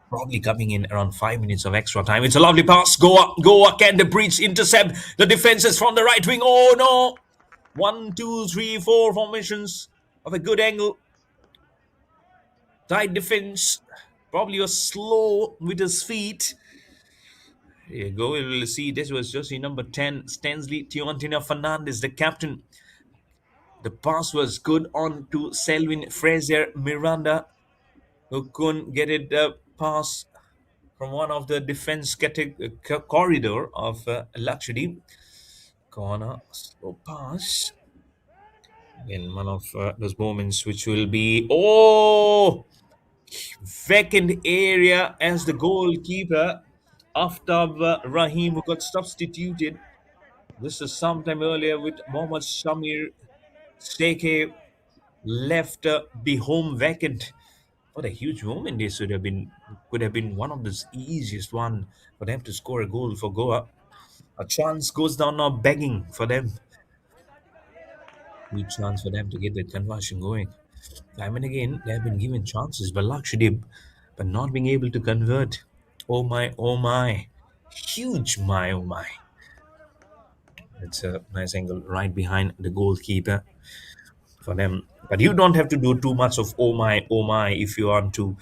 probably coming in around 5 minutes of extra time. It's a lovely pass. Goa can the breach intercept the defenses from the right wing. Oh no! One, two, three, four formations of a good angle. Tight defense. Probably was slow with his feet. There you go. We'll see. This was just number 10, Stanley Tiontina Fernandez, the captain. The pass was good on to Selwyn Fraser Miranda, who couldn't get it pass from one of the defense corridor of Lakshadweep. Corner, slow pass. In one of those moments which will be, oh, vacant area as the goalkeeper, Aftab Rahim, who got substituted. This is sometime earlier with Mohammad Shamir Steke left the home vacant. What a huge moment this would have been. Could have been one of the easiest one for them to score a goal for Goa. A chance goes down now begging for them. Huge chance for them to get that conversion going. Time and again, they have been given chances by Lakshadweep, but not being able to convert. Oh my, oh my. Huge my, oh my. It's a nice angle right behind the goalkeeper for them. But you don't have to do too much of oh my, if you want to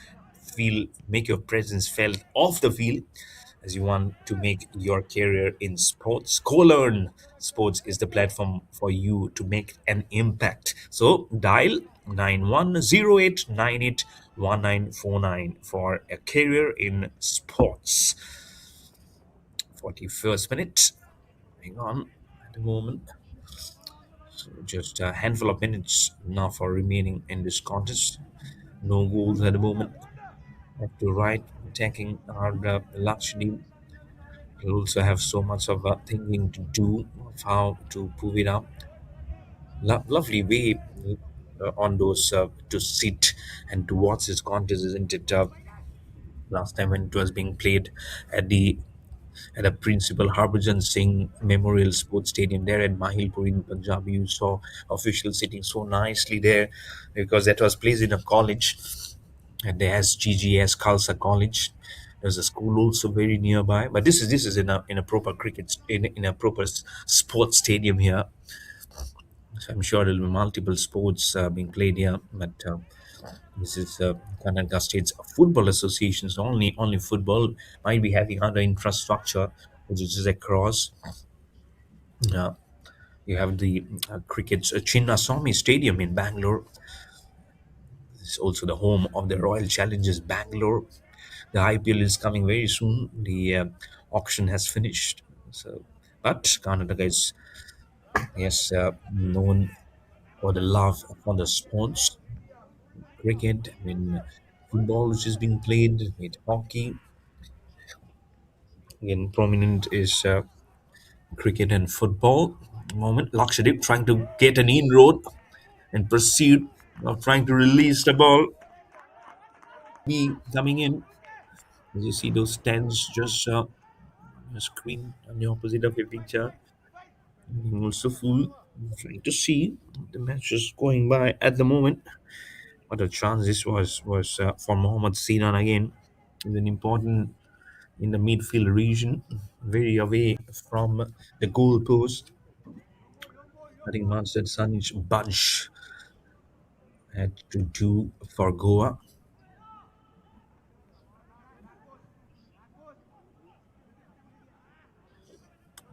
make your presence felt off the field, as you want to make your career in sports. Co-learn Sports is the platform for you to make an impact. So dial 9108981949 for a career in sports. 41st minute. Hang on at the moment. So just a handful of minutes now for remaining in this contest. No goals at the moment. Left to right, attacking our Lakshadweep. We'll also have so much of thinking to do of how to prove it up. Lovely way on those to sit and to watch this contest, isn't it? Last time when it was being played at the at a Principal Harbhajan Singh Memorial Sports Stadium there at Mahilpur in Punjab. You saw officials sitting so nicely there because that was placed in a college at the SGGS Khalsa College. There's a school also very nearby, but this is in a proper in a proper sports stadium here. So I'm sure there'll be multiple sports being played here, but this is Karnataka State's Football Association's only football might be having other infrastructure which is across. Uh, you have the cricket's Chinnaswamy Stadium in Bangalore. It's also the home of the Royal Challengers Bangalore. The IPL is coming very soon. The auction has finished. So, but Karnataka is yes known for the love for the sports, cricket, football which is being played, with hockey. Again, prominent is cricket and football. Moment, Lakshadweep trying to get an inroad and pursuit of trying to release the ball. Be coming in. As you see those stands just on the screen on the opposite of your picture. I'm also full. Trying to see the match is going by at the moment. What a chance this was for Mohammad Sinan again. Is an important in the midfield region, very away from the goal post. I think Mansad Sanic bunch had to do for Goa.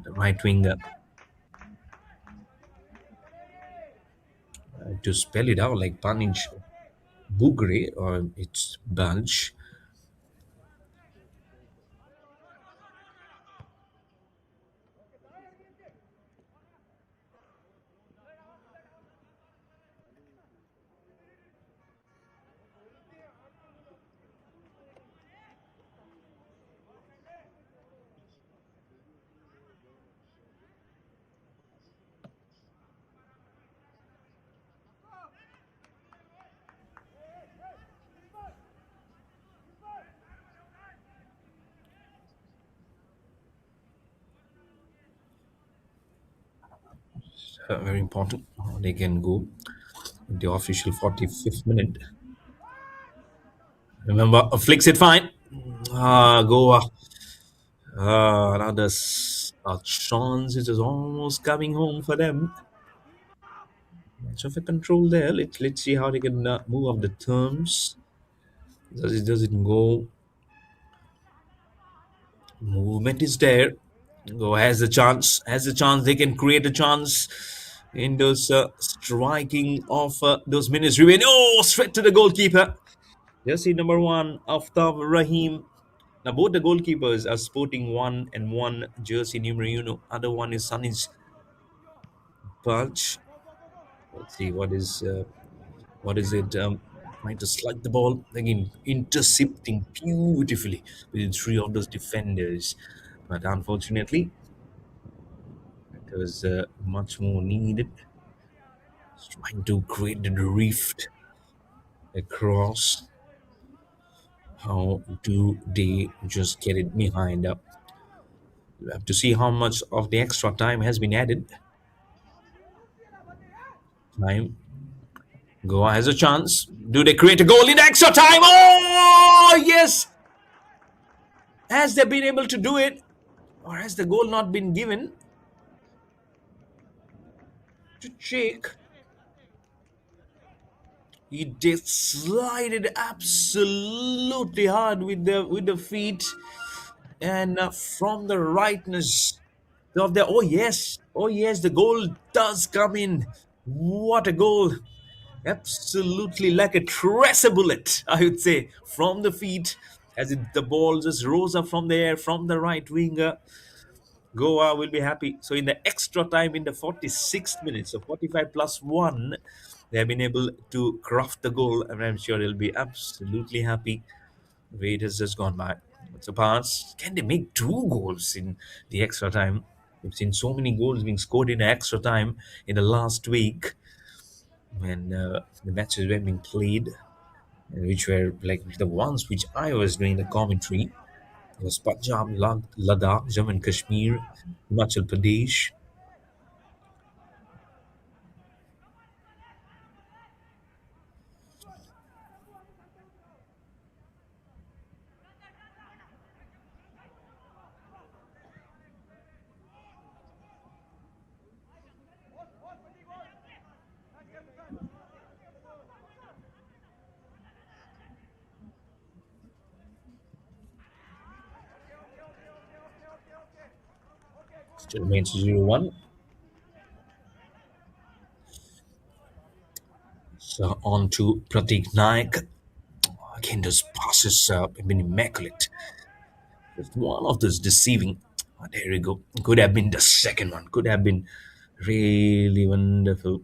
The right winger, to spell it out like Panij Bugre or it's Bunch. Very important. They can go in the official 45th minute. Remember, flicks it fine. Goa. Another chance. It is almost coming home for them. Much of a control there. Let's see how they can move up the terms. Does it go? Movement is there. Go has the chance. Has the chance. They can create a chance. in those striking of those minutes remain. Oh, straight to the goalkeeper. Jersey number one, Aftab Rahim. Now both the goalkeepers are sporting one and one jersey numero uno. Other one is Sunny's punch. Let's see what is it? Trying to slide the ball again, intercepting beautifully with three of those defenders, but unfortunately, it was much more needed. Trying to create the rift across. How do they just get it behind? We have to see how much of the extra time has been added. Time. Goa has a chance. Do they create a goal in extra time? Oh, yes! Has they been able to do it? Or has the goal not been given to check? He did slide it absolutely hard with the feet and from the rightness of the oh yes, the goal does come in. What a goal! Absolutely like a tracer bullet, I would say, from the feet as the ball just rose up from there from the right winger. Goa will be happy. So in the extra time, in the 46th minute, so 45 plus 1, they have been able to craft the goal, and I'm sure they'll be absolutely happy. The way it has just gone by. So pass. Can they make two goals in the extra time? We've seen so many goals being scored in the extra time in the last week when the matches were being played, which were like the ones which I was doing the commentary. It was Punjab, Ladakh, Jammu and Kashmir, Himachal Pradesh. Still remains 0-1. So on to Pratik Naik. Again, those passes have been immaculate. Just one of those deceiving. There we go. Could have been the second one. Could have been really wonderful.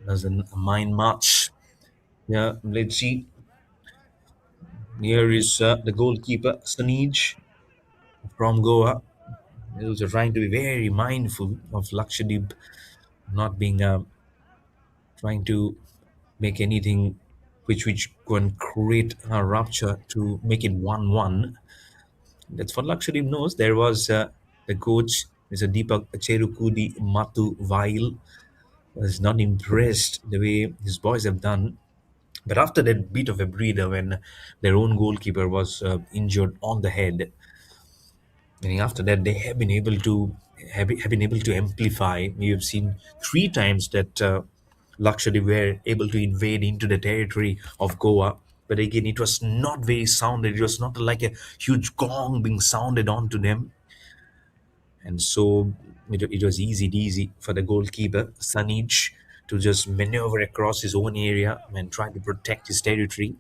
Doesn't mind much. Yeah, let's see. Here is the goalkeeper, Sanij from Goa. He was trying to be very mindful of Lakshadweep not being trying to make anything which can create a rupture to make it 1-1. That's what Lakshadweep knows. There was the coach, Mr. Deepak Cherukudi Matu Vail, was not impressed the way his boys have done. But after that bit of a breather, when their own goalkeeper was injured on the head, and after that they have been able to amplify. We have seen three times that Lakshadweep were able to invade into the territory of Goa. But again, it was not very sounded. It was not like a huge gong being sounded onto them. And so it was easy for the goalkeeper, Sanich, to just maneuver across his own area and try to protect his territory.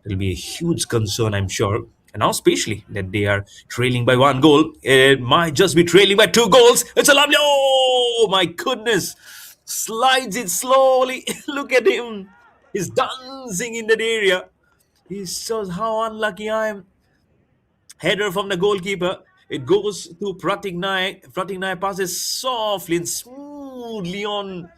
It'll be a huge concern, I'm sure. And now, especially that they are trailing by one goal, it might just be trailing by two goals. It's a lovely, oh my goodness! Slides it slowly. Look at him. He's dancing in that area. He shows how unlucky I am. Header from the goalkeeper. It goes to Pratik Naik. Pratik Naik passes softly and smoothly on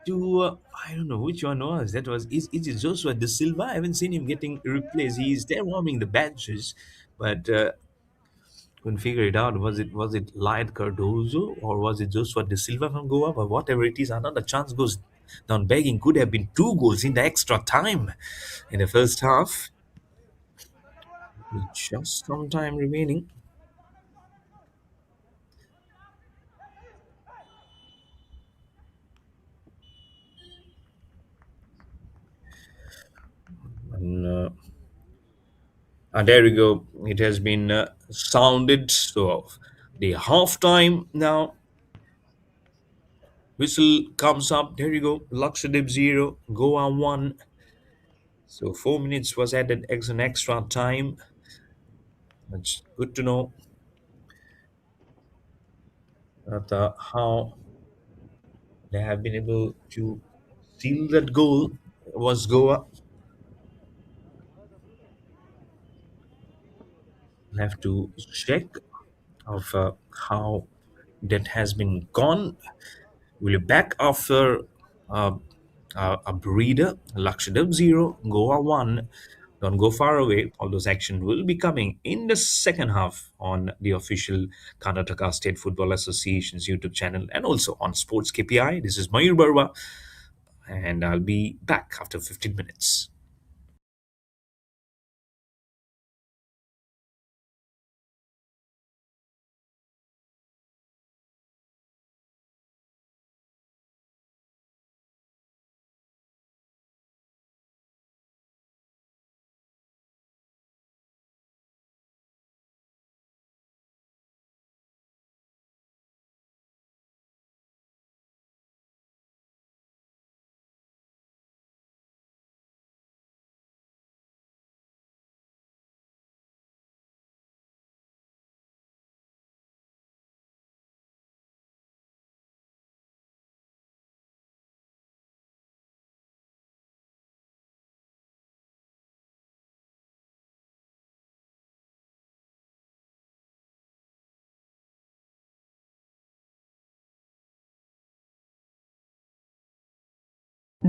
to I don't know which one was that was is it Joshua De Silva? I haven't seen him getting replaced. He's there warming the benches, but couldn't figure it out. Was it Lion Cardozo or was it Joshua De Silva from Goa? But whatever it is, another chance goes down begging. Could have been two goals in the extra time in the first half. With just some time remaining. And there we go. It has been sounded. So the half time now. Whistle comes up. There you go. Lakshadweep 0, Goa 1. So 4 minutes was added as an extra time. That's good to know that how they have been able to seal that goal was Goa. We'll have to check of how that has been gone. We'll be back after uh, a breather. Lakshadweep 0, Goa 1. Don't go far away. All those action will be coming in the second half on the official Karnataka State Football Association's YouTube channel and also on Sports KPI. This is Mayur Barwa, and I'll be back after 15 minutes.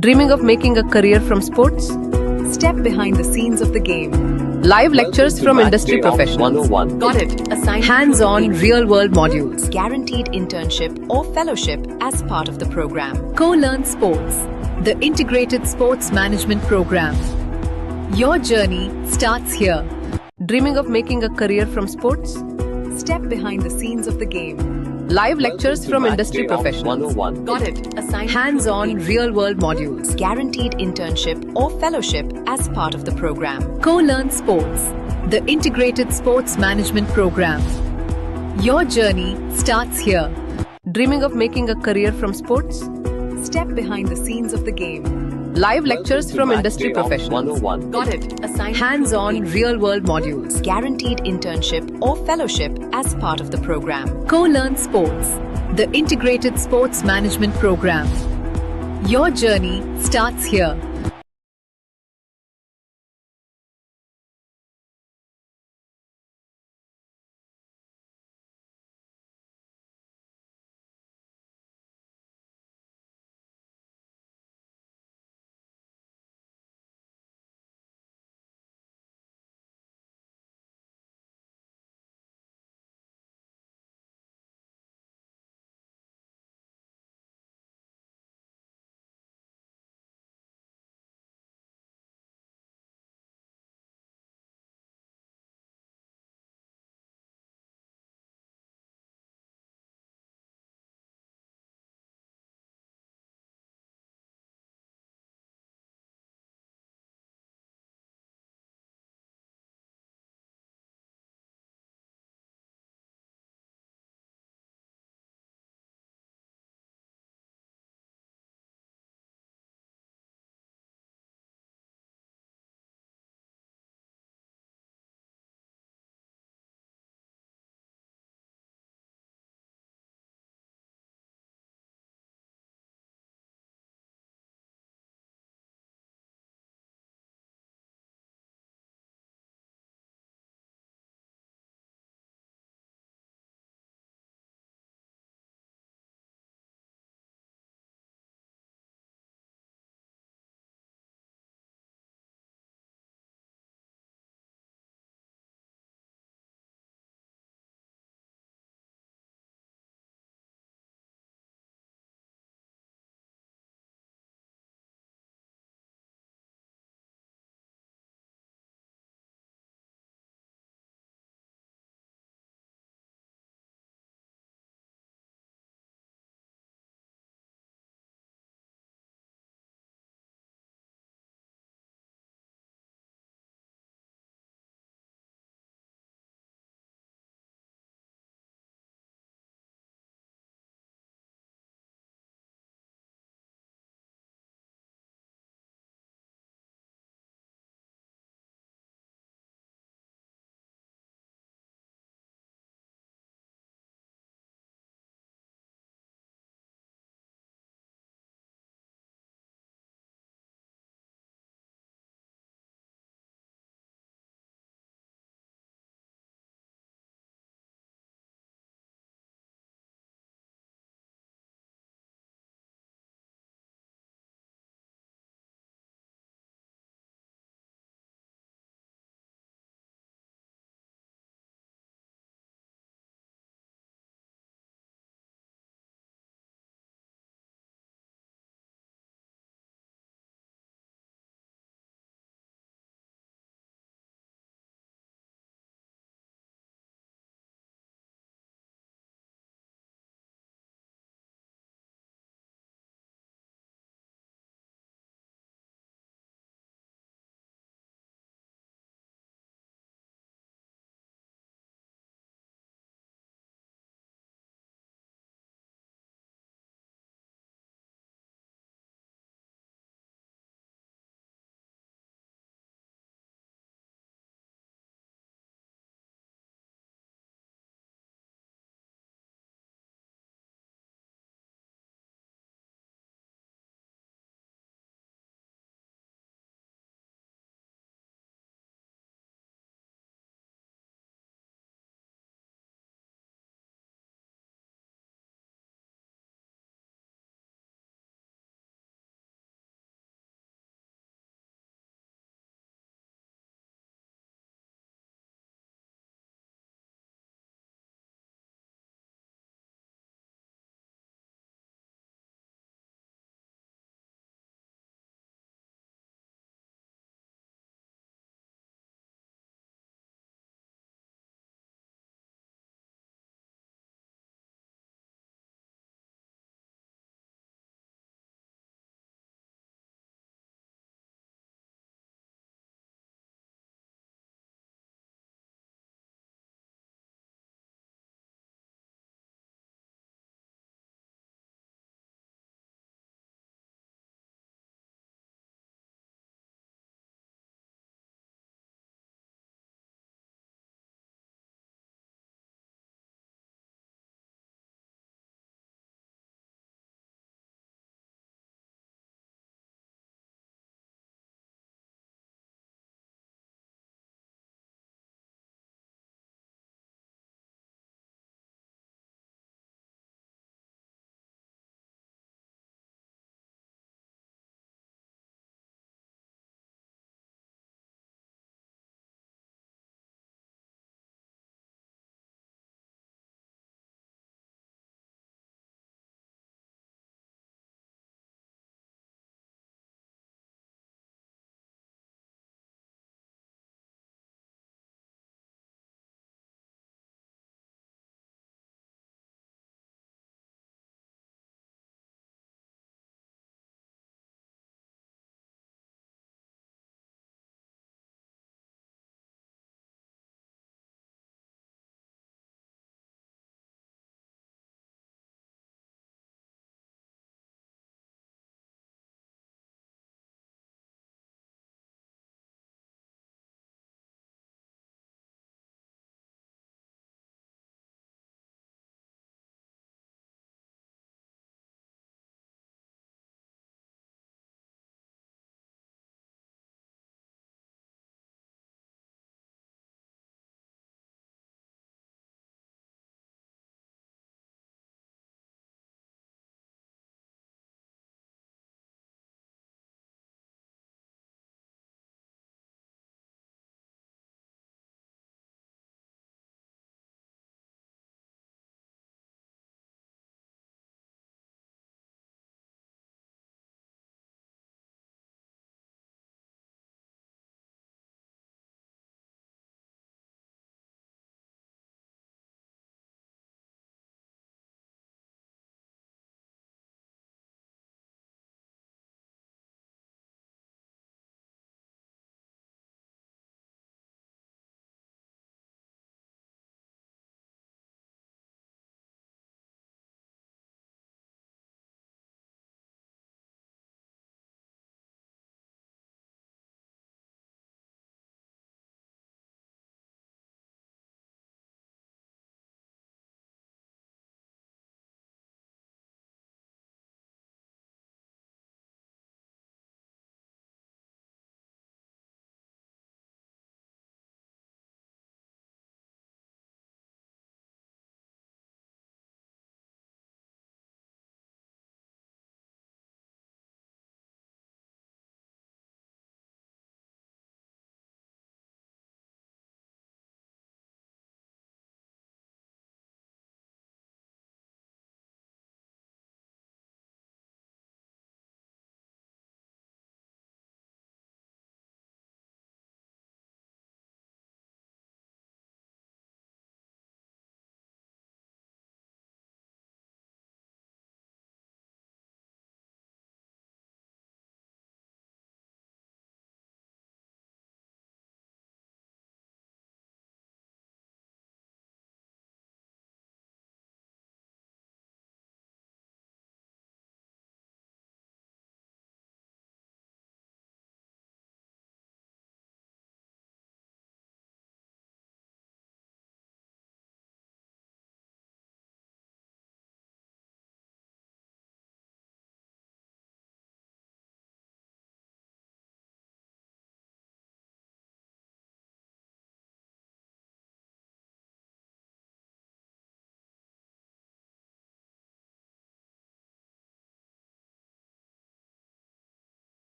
Dreaming of making a career from sports? Step behind the scenes of the game. Live lectures from industry professionals. Got it. Assigned hands-on, real-world modules. Guaranteed internship or fellowship as part of the program. Co-learn sports. The integrated sports management program. Your journey starts here. Dreaming of making a career from sports? Step behind the scenes of the game. Live lectures from industry professionals. Got it. Assigned hands-on, real-world modules. Guaranteed internship or fellowship as part of the program. Co-learn sports. The integrated sports management program. Your journey starts here. Dreaming of making a career from sports? Step behind the scenes of the game. Live lectures from industry professionals. Got it. Assigned hands-on, real-world modules. Guaranteed internship or fellowship as part of the program. Co-learn sports. The integrated sports management program. Your journey starts here.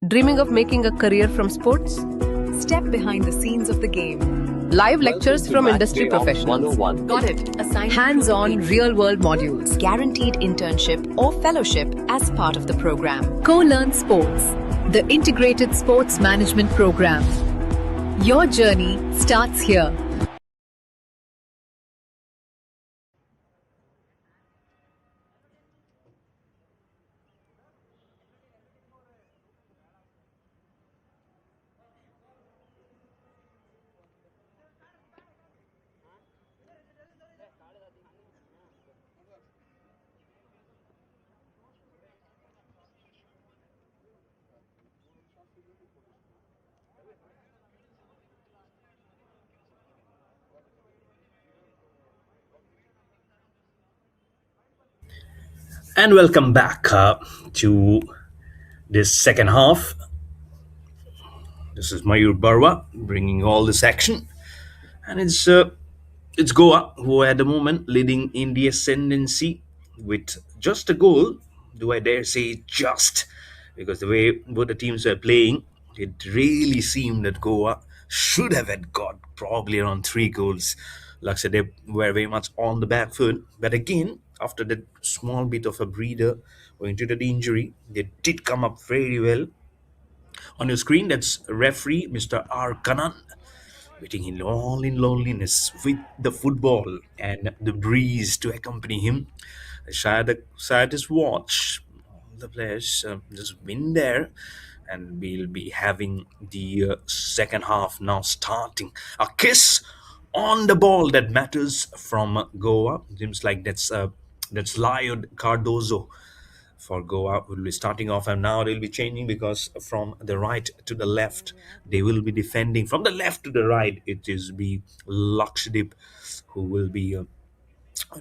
Dreaming of making a career from sports? Step behind the scenes of the game. Live lectures from industry professionals. Got it. Hands on real world modules. Guaranteed internship or fellowship as part of the program. Co Learn Sports, the integrated sports management program. Your journey starts here. And welcome back to this second half. This is Mayur Barwa bringing all this action, and it's Goa who are at the moment leading in the ascendancy with just a goal. Do I dare say just? Because the way both the teams were playing, it really seemed that Goa should have had got probably around 3 goals. Lakshadweep were very much on the back foot, but again, after that small bit of a breather owing to the injury, they did come up very well. On your screen, that's referee Mr. R. Kanan waiting in loneliness with the football and the breeze to accompany him. Side his watch. All the players just been there, and we'll be having the second half now starting. A kiss on the ball that matters from Goa. Seems like that's Lyon Cardozo for Goa will be starting off, and now they'll be changing because from the right to the left they will be defending. From the left to the right, it is be Lakshadweep who will be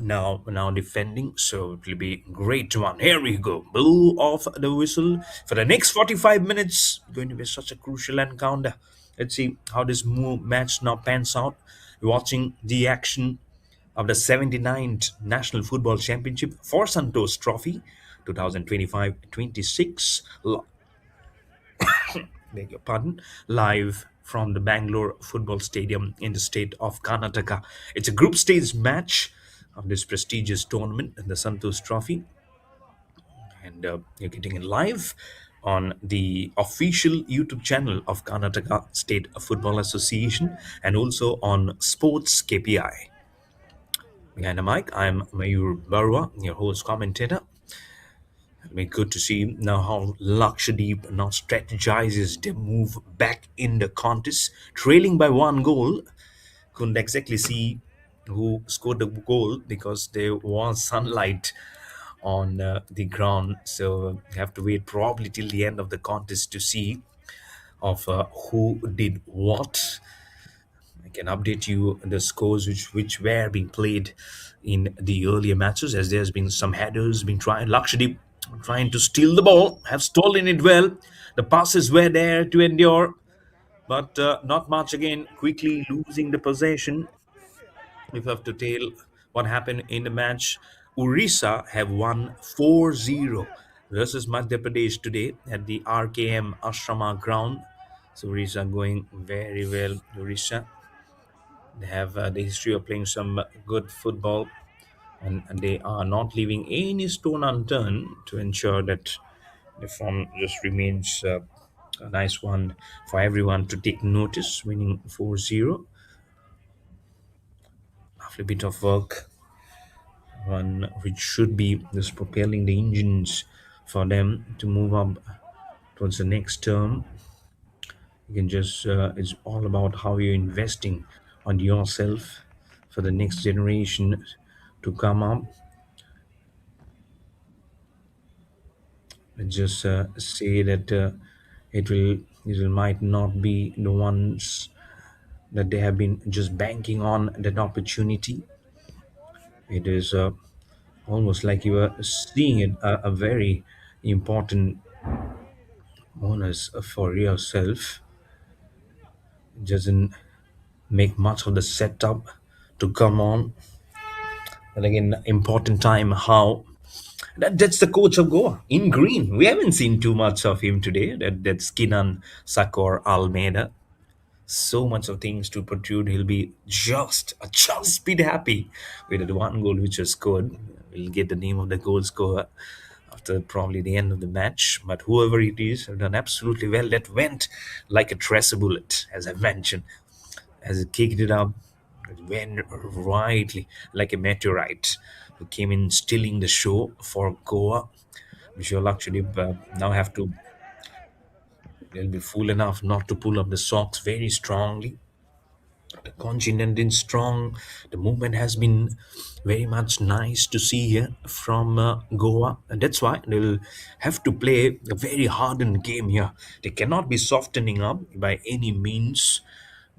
now defending. So it will be great one. Here we go. Blow off the whistle for the next 45 minutes. Going to be such a crucial encounter. Let's see how this match now pans out. We're watching the action of the 79th National Football Championship for Santosh Trophy 2025-26. Beg your pardon. Live from the Bangalore Football Stadium in the state of Karnataka. It's a group stage match of this prestigious tournament, the Santosh Trophy, and you're getting it live on the official YouTube channel of Karnataka State Football Association and also on Sports KPI. Behind the mic, I'm Mayur Barwa, your host commentator. It'll be good to see now how Lakshadweep now strategizes their move back in the contest, trailing by 1 goal. Couldn't exactly see who scored the goal because there was sunlight on the ground, so you have to wait probably till the end of the contest to see of who did what. I can update you the scores which were being played in the earlier matches, as there's been some headers being tried. Lakshadweep trying to steal the ball, have stolen it well. The passes were there to endure, but not much again. Quickly losing the possession. If I have to tell what happened in the match, Orissa have won 4-0 versus Madhya Pradesh today at the RKM Ashrama ground. So Orissa going very well. Orissa, they have the history of playing some good football, and they are not leaving any stone unturned to ensure that the form just remains a nice one for everyone to take notice. Winning 4-0 after a bit of work, one which should be just propelling the engines for them to move up towards the next term. You can just it's all about how you're investing on yourself for the next generation to come up. Let's just say that it will might not be the ones that they have been just banking on that opportunity. It is almost like you are seeing it a very important bonus for yourself. It doesn't make much of the setup to come on, but again important time how That's the coach of Goa in green. We haven't seen too much of him today. That's Kinan Sakor Almeida. So much of things to protrude. He'll be just bit happy with the one goal which was scored. We'll get the name of the goal scorer after probably the end of the match. But whoever it is, have done absolutely well. That went like a tracer bullet, as I mentioned, as it kicked it up. It went rightly like a meteorite. Who came in stealing the show for Goa. I'm sure Lakshadweep now have to. They'll be fool enough not to pull up the socks very strongly. The continent is strong. The movement has been very much nice to see here from Goa, and that's why they'll have to play a very hardened game here. They cannot be softening up by any means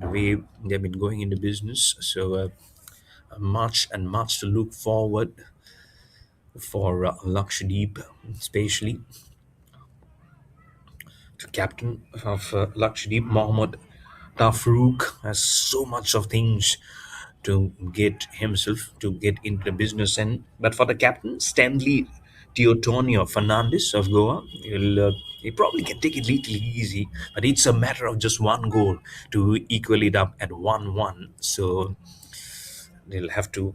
the way they've been going into business. So much and much to look forward for Lakshadweep, especially the captain of Lakshadweep, Mohammed Tafrook, has so much of things to get himself to get into the business. And but for the captain, Stanley Teotonio Fernandez of Goa, he probably can take it little easy, but it's a matter of just one goal to equal it up at 1-1. So they'll have to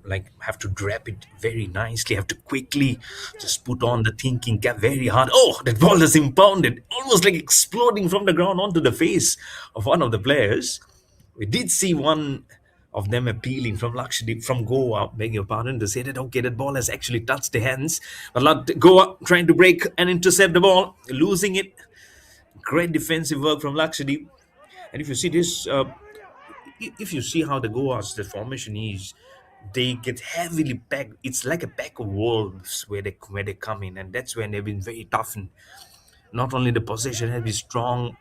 drop it very nicely, have to quickly just put on the thinking cap very hard. Oh, that ball is impounded, almost like exploding from the ground onto the face of one of the players. We did see one of them appealing from Lakshadweep, from Goa, beg your pardon, to say that okay, that ball has actually touched the hands. But Goa trying to break and intercept the ball, losing it. Great defensive work from Lakshadweep. And if you see this, if you see how the Goa's the formation is, they get heavily packed. It's like a pack of wolves where they come in, and that's when they've been very tough. And not only the possession has been strong,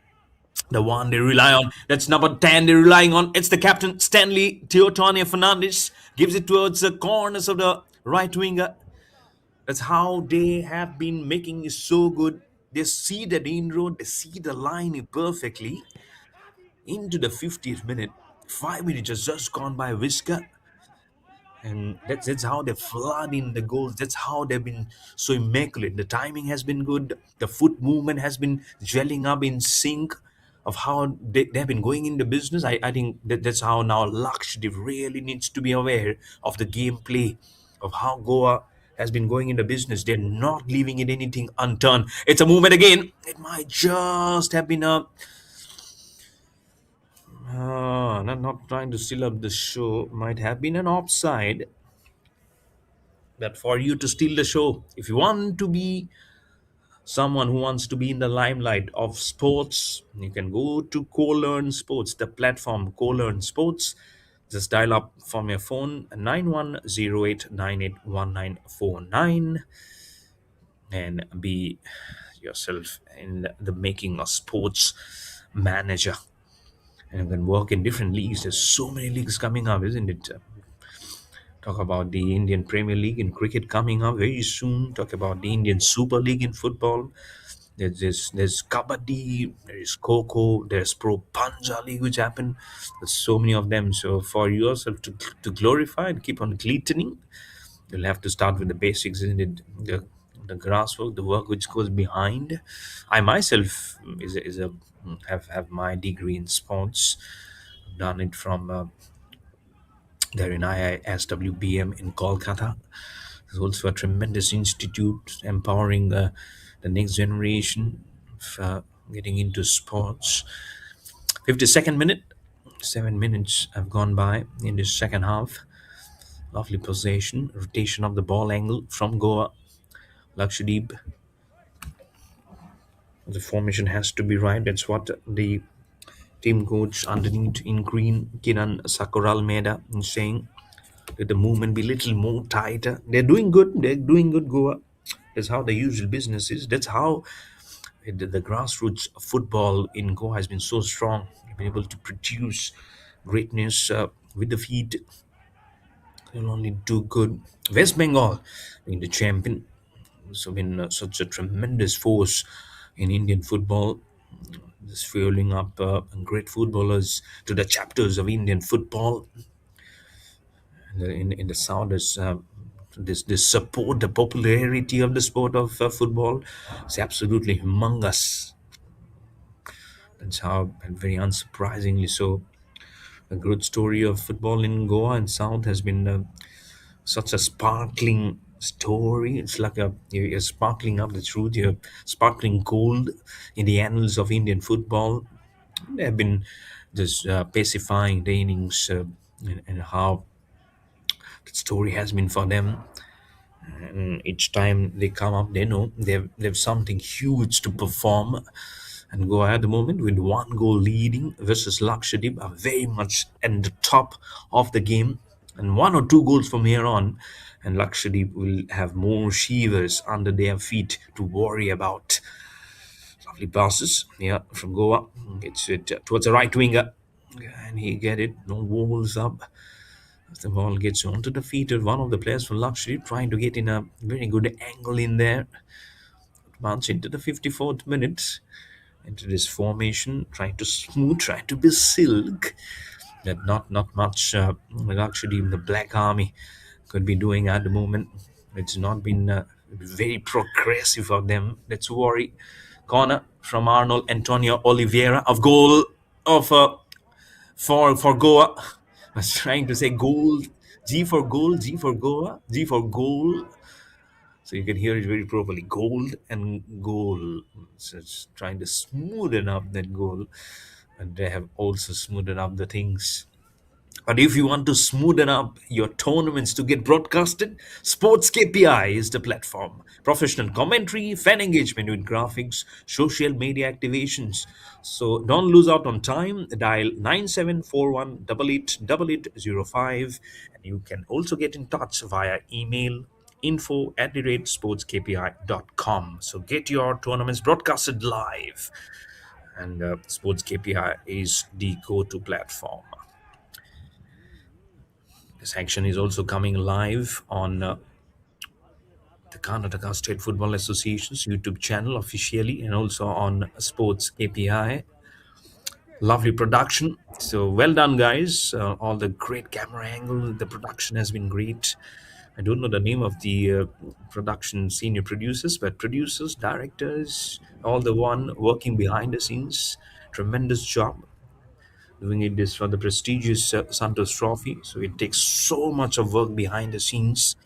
the one they rely on, that's number 10 they're relying on. It's the captain, Stanley Teotonio Fernandez, gives it towards the corners of the right winger. That's how they have been making it so good. They see the inroad, they see the line perfectly into the 50th minute. 5 minutes has just gone by whisker, and that's how they flood in the goals. That's how they've been so immaculate. The timing has been good. The foot movement has been gelling up in sync of how they've been going into business. I think that's how now Lakshadweep really needs to be aware of the gameplay of how Goa has been going into business. They're not leaving it anything unturned. It's a movement again. It might just have been a not trying to steal up the show, might have been an offside. But for you to steal the show, if you want to be someone who wants to be in the limelight of sports, you can go to Co-Learn Sports, the platform Co-Learn Sports. Just dial up from your phone 9108981949 and be yourself in the making of sports manager. And you can work in different leagues. There's so many leagues coming up, isn't it? Talk about the Indian Premier League in cricket coming up very soon. Talk about the Indian Super League in football. There's Kabaddi, there's Kho, there's Pro Panja League which happen. There's so many of them. So for yourself to glorify and keep on glittering, you'll have to start with the basics, isn't it? The grasswork, the work which goes behind. I myself is a have my degree in sports. I've done it from there in IISWBM in Kolkata. There's also a tremendous institute empowering the next generation of, getting into sports. 52nd minute, 7 minutes have gone by in this second half. Lovely possession, rotation of the ball angle from Goa. Lakshadweep, the formation has to be right. That's what the team coach underneath in green, Kiran Sakural Meda, is saying. Let the movement be a little more tighter. They're doing good. They're doing good, Goa. That's how the usual business is. That's how the grassroots football in Goa has been so strong. They've been able to produce greatness with the feet. They'll only do good. West Bengal being the champion. So been such a tremendous force in Indian football. Just fueling up great footballers to the chapters of Indian football in the south. This support, the popularity of the sport of football is absolutely humongous. That's how, and very unsurprisingly so, a good story of football in Goa and South has been such a sparkling story. It's like you're sparkling up the truth. You're sparkling gold in the annals of Indian football. They have been just pacifying the innings, and how the story has been for them. And each time they come up, they know they've something huge to perform. And Goa at the moment with one goal leading versus Lakshadweep are very much at the top of the game. And one or two goals from here on, and Lakshadweep will have more Shivers under their feet to worry about. Lovely passes, yeah, from Goa. Gets it towards the right winger. And he get it, no walls up. As the ball gets onto the feet of one of the players from Lakshadweep, trying to get in a very good angle in there. Advance into the 54th minute, into this formation, trying to smooth, trying to be silk. That not much Lakshadweep, the Black Army, could be doing at the moment. It's not been very progressive of them. Let's worry. Corner from Arnold Antonio Oliveira of goal of for Goa. I was trying to say goal. G for goal, G for Goa, G for goal. So you can hear it very properly. Gold and goal. So it's trying to smoothen up that goal. And they have also smoothened up the things. But if you want to smoothen up your tournaments to get broadcasted, Sports KPI is the platform. Professional commentary, fan engagement with graphics, social media activations. So don't lose out on time. Dial 9741 888805, and you can also get in touch via email info@sportskpi.com. So get your tournaments broadcasted live, and Sports KPI is the go-to platform. This action is also coming live on the Karnataka State Football Association's YouTube channel officially, and also on Sports KPI. Lovely production. So well done, guys. All the great camera angle. The production has been great. I don't know the name of the production senior producers, but producers, directors, all the one working behind the scenes. Tremendous job doing it this for the prestigious Santosh Trophy. So it takes so much of work behind the scenes.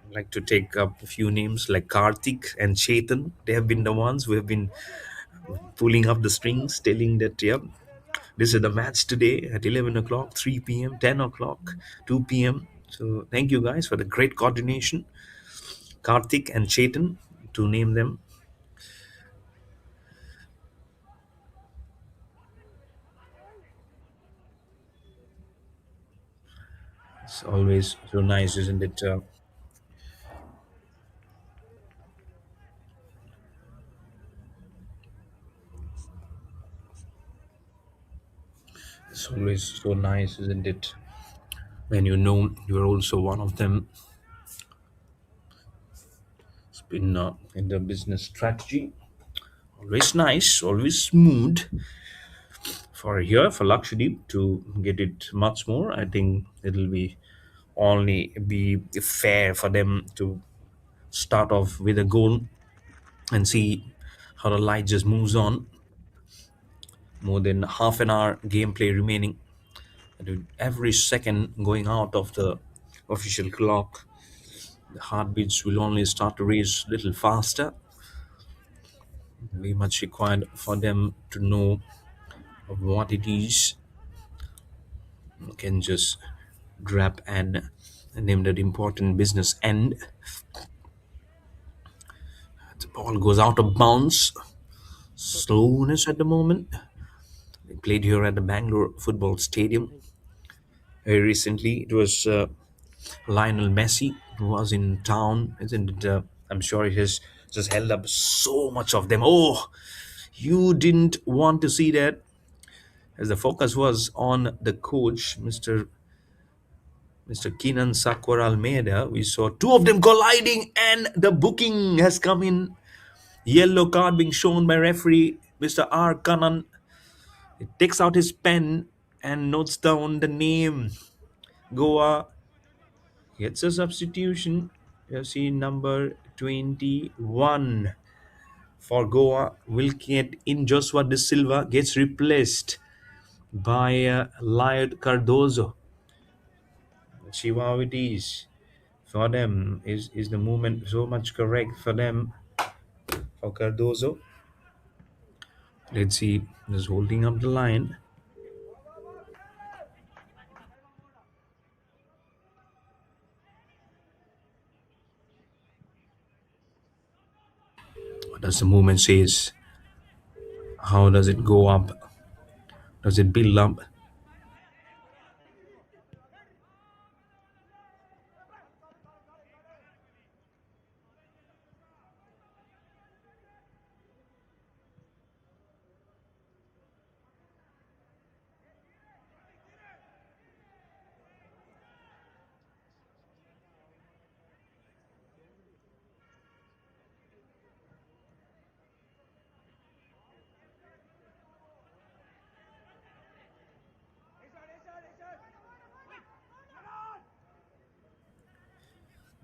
I'd like to take up a few names like Karthik and Chetan. They have been the ones who have been pulling up the strings, telling that, yeah, this is the match today at 11 o'clock, 3 p.m., 10 o'clock, 2 p.m. So thank you guys for the great coordination. Karthik and Chetan, to name them. It's always so nice, isn't it? It's always so nice, isn't it? When you know you're also one of them. It's been in the business strategy. Always nice, always smooth. For here, for Lakshadweep to get it much more, I think it'll be only be fair for them to start off with a goal and see how the light just moves on. More than half an hour gameplay remaining. And with every second going out of the official clock, the heartbeats will only start to race a little faster. Very much required for them to know of what it is. You can just grab and name that important business end. The ball goes out of bounds. Slowness at the moment. They played here at the Bangalore football stadium. Very recently, it was Lionel Messi who was in town, isn't it? I'm sure he has just held up so much of them. Oh, you didn't want to see that, as the focus was on the coach, Mr. Keenan Sakwar Almeida. We saw two of them colliding, and the booking has come in. Yellow card being shown by referee Mr. R. Kanan. He takes out his pen and notes down the name Goa Gets a substitution. You see number 21 for Goa will get in. Joshua De Silva gets replaced by Lloyd Cardozo. See how it is for them. Is the movement so much correct for them for Cardozo? Let's see. Just holding up the line. What does the movement says? How does it go up? Does it build up?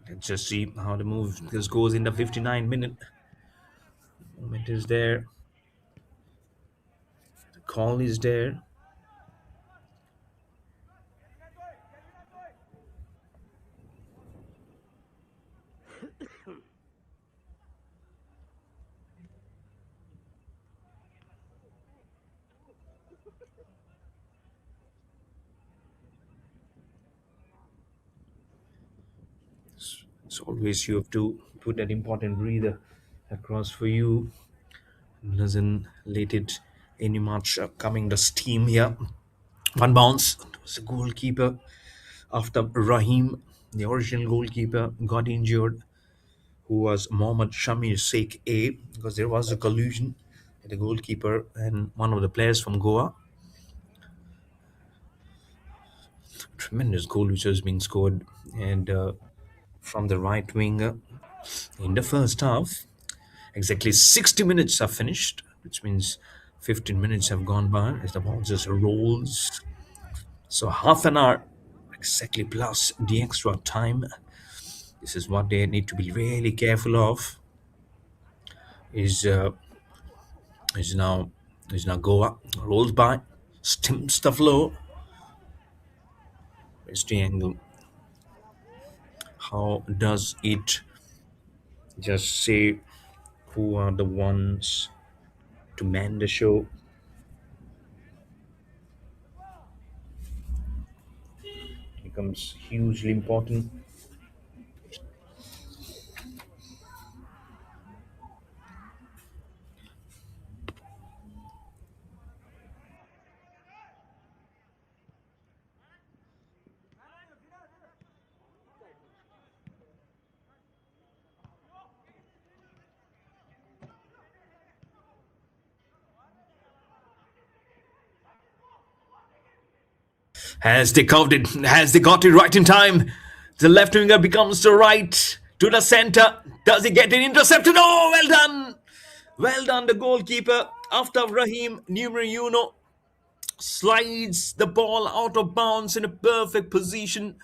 Let's just see how the move this goes in the 59 minute. Moment is there. The call is there. It's always you have to put that important breather across for you. Doesn't let it any much coming the steam here. One bounce. It was the goalkeeper after Rahim, the original goalkeeper, got injured, who was Mohammad Shamir Sheikh A, because there was a collusion. The goalkeeper and one of the players from Goa. Tremendous goal which has been scored, and from the right winger in the first half. Exactly 60 minutes are finished, which means 15 minutes have gone by as the ball just rolls. So half an hour exactly plus the extra time. This is what they need to be really careful of. Is uh, is now is now Goa rolls by, stimps the flow. Where's the angle? How does it just say who are the ones to man the show? Becomes hugely important. Has they curved it? Has they got it right in time? The left winger becomes the right to the center. Does he get it intercepted? Oh, well done! Well done, the goalkeeper. After Rahim, numero uno slides the ball out of bounds in a perfect position,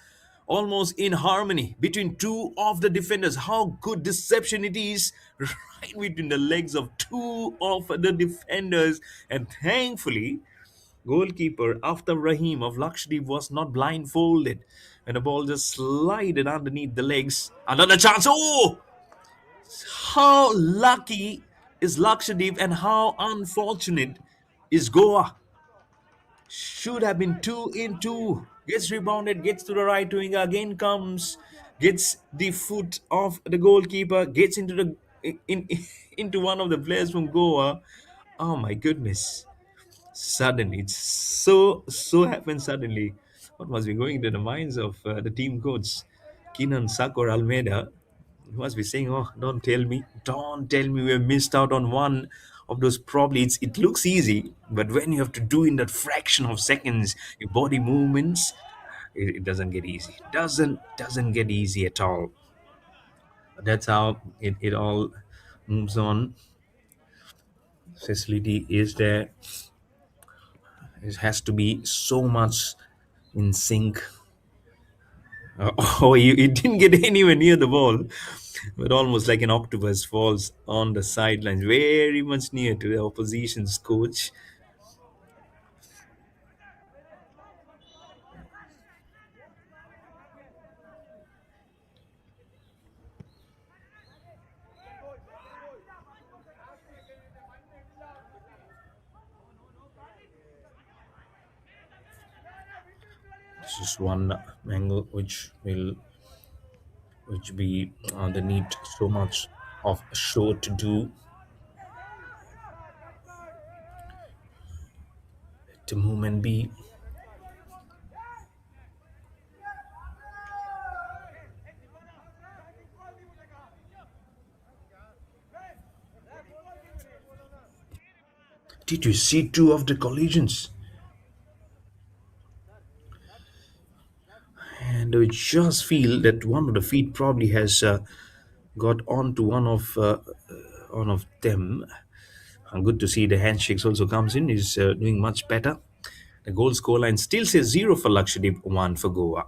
almost in harmony between two of the defenders. How good deception it is, right between the legs of two of the defenders. And thankfully, goalkeeper after Rahim of Lakshadweep was not blindfolded. And the ball just slided underneath the legs. Another chance. Oh! How lucky is Lakshadweep and how unfortunate is Goa? Should have been 2 in 2. Gets rebounded, gets to the right wing, again comes, gets the foot of the goalkeeper, gets into the in into one of the players from Goa. Oh my goodness. Suddenly, it's so happened suddenly. What must be going into the minds of the team coach, Kinan Sakor Almeida? He must be saying, "Oh, don't tell me we have missed out on one of those." Probably it looks easy, but when you have to do in that fraction of seconds, your body movements, it doesn't get easy. Doesn't get easy at all. That's how it all moves on. Facility is there. It has to be so much in sync. Oh, he didn't get anywhere near the ball, but almost like an octopus falls on the sidelines, very much near to the opposition's coach. This is one angle which we the need so much of show to do. The movement be. Did you see two of the collisions? And I just feel that one of the feet probably has got onto one of them. Good to see the handshakes also comes in. Is doing much better. The goal scoreline still says 0 for Lakshadweep, 1 for Goa.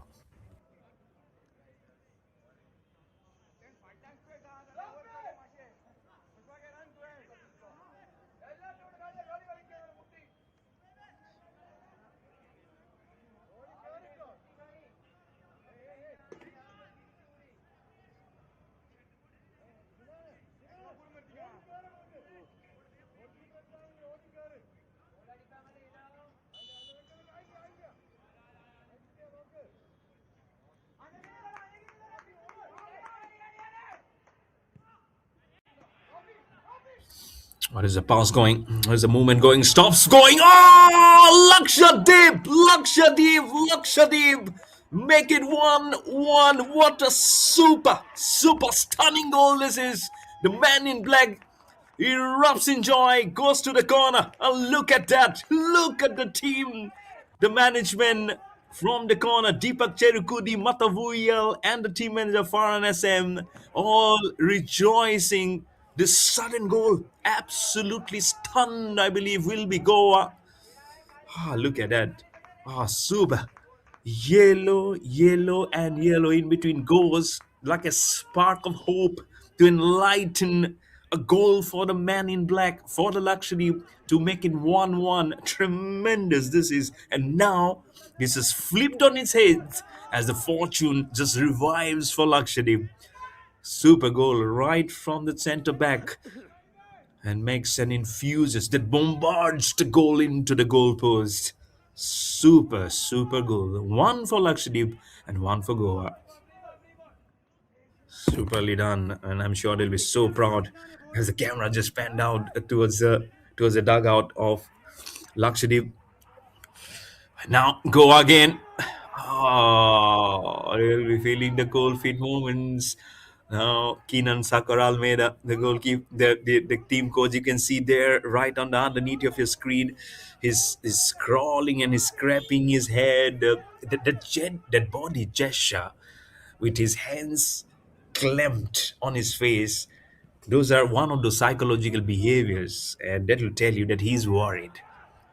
What is the pass going? What is the movement going? Stops going. Oh, Lakshadweep! Lakshadweep! Lakshadweep! Make it 1-1. What a super stunning goal this is. The man in black erupts in joy, goes to the corner. And look at that. Look at the team. The management from the corner, Deepak Cherukudi, Matavuyal, and the team manager Farhan SM, all rejoicing. This sudden goal, absolutely stunned, I believe, will be Goa. Ah, look at that. Ah, super. Yellow, yellow, and yellow in between goes like a spark of hope to enlighten a goal for the man in black, for the Lakshadweep to make it 1-1. Tremendous this is. And now this is flipped on its head as the fortune just revives for Lakshadweep. Super goal right from the center back and makes an infuses that bombards the goal into the goalpost. Super goal. One for Lakshadweep and one for Goa. Superly done, and I'm sure they'll be so proud as the camera just panned out towards the dugout of Lakshadweep. Now Goa again. Oh, they'll be feeling the cold feet moments. Now, Keenan Sakar Almeida, the goalkeeper, the team coach, you can see there right on the underneath of your screen. He's scrawling and he's scraping his head. That body gesture with his hands clamped on his face. Those are one of those psychological behaviors, and that will tell you that he's worried.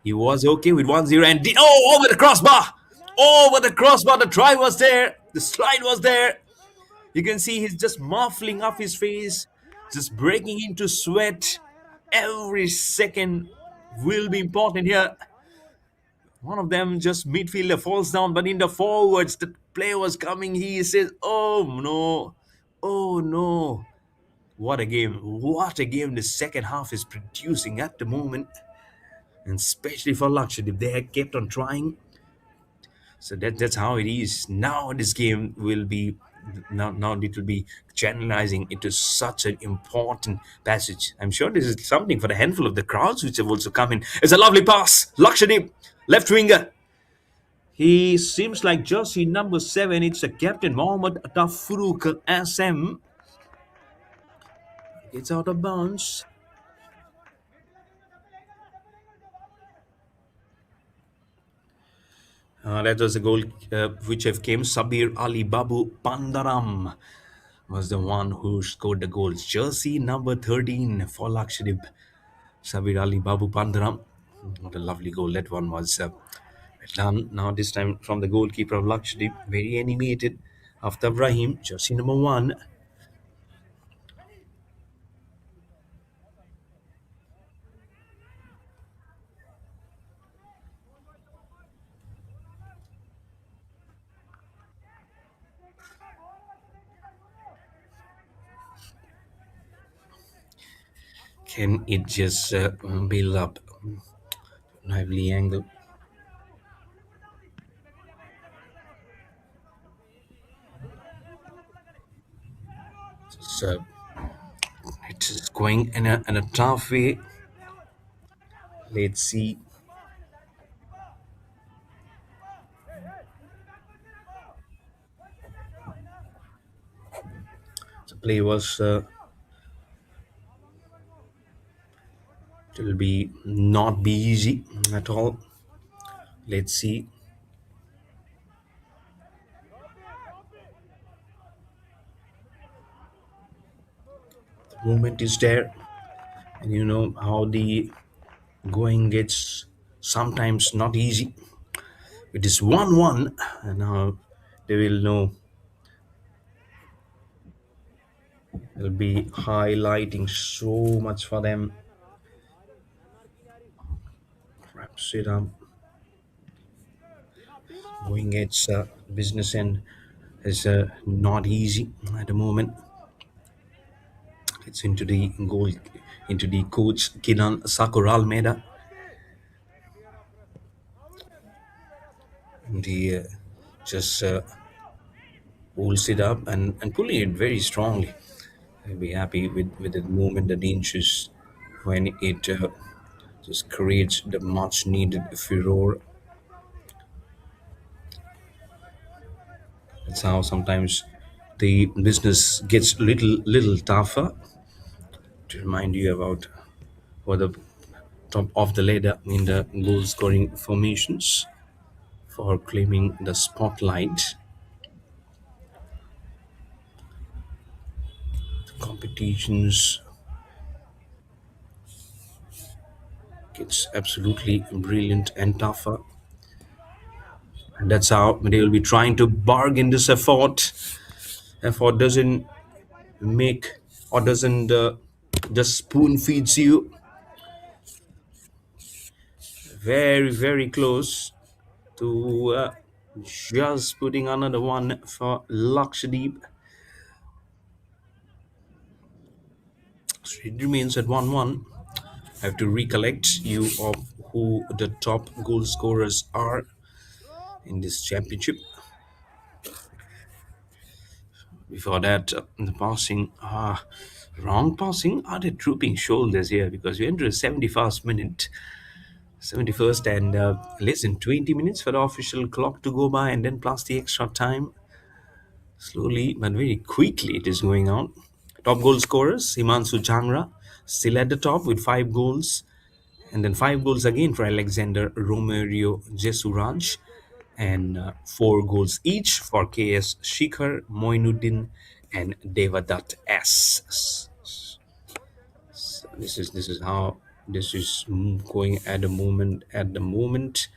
He was okay with 1-0 and over the crossbar! Over the crossbar, the try was there, the slide was there. You can see he's just muffling up his face, just breaking into sweat. Every second will be important here. One of them, just midfielder, falls down, but in the forwards, the player was coming. He says, "Oh no, oh no." What a game. What a game the second half is producing at the moment. And especially for Lakshadweep, they had kept on trying. So that's how it is. Now this game will be now it will be channelizing into such an important passage. I'm sure this is something for the handful of the crowds which have also come in. It's a lovely pass. Lakshadweep, left winger. He seems like jersey number 7. It's a captain Mohammad Atafuruk SM. It's out of bounds. That was a goal which have came. Sabir Ali Babu Pandaram was the one who scored the goals. Jersey number 13 for Lakshadweep. Sabir Ali Babu Pandaram. What a lovely goal that one was. Done now this time from the goalkeeper of Lakshadweep. Very animated. After Brahim, jersey number 1. Can it just build up lively angle? So it is going in a tough way. Let's see. The play was it will be not be easy at all. Let's see. The movement is there, and you know how the going gets sometimes not easy. It is 1-1, and now they will know. They'll be highlighting so much for them. Wraps it up. Going its business end is not easy at the moment. It's into the goal, into the coach Kiran Sakura Almeida. The just holds it up and pulling it very strongly. I'll be happy with the movement, the inches when it just creates the much needed furore. That's how sometimes the business gets little tougher. To remind you about for the top of the ladder in the goal scoring formations for claiming the spotlight. Competitions gets absolutely brilliant and tougher. And that's how they will be trying to bargain this effort. Effort doesn't make or doesn't just spoon feeds you. Very close to just putting another one for Lakshadweep. So it remains at 1-1. I have to recollect you of who the top goal scorers are in this championship. Before that, the passing, wrong passing. Are they drooping shoulders here? Because we enter the 71st minute, 71st, and less than 20 minutes for the official clock to go by, and then plus the extra time. Slowly but very quickly, it is going on. Top goal scorers: Himanshu Changra, still at the top with 5 goals. And then 5 goals again for Alexander Romerio Jesuraj, and 4 goals each for KS Shikhar, Moinuddin, and Devadat S. So this is how this is going at the moment. At the moment,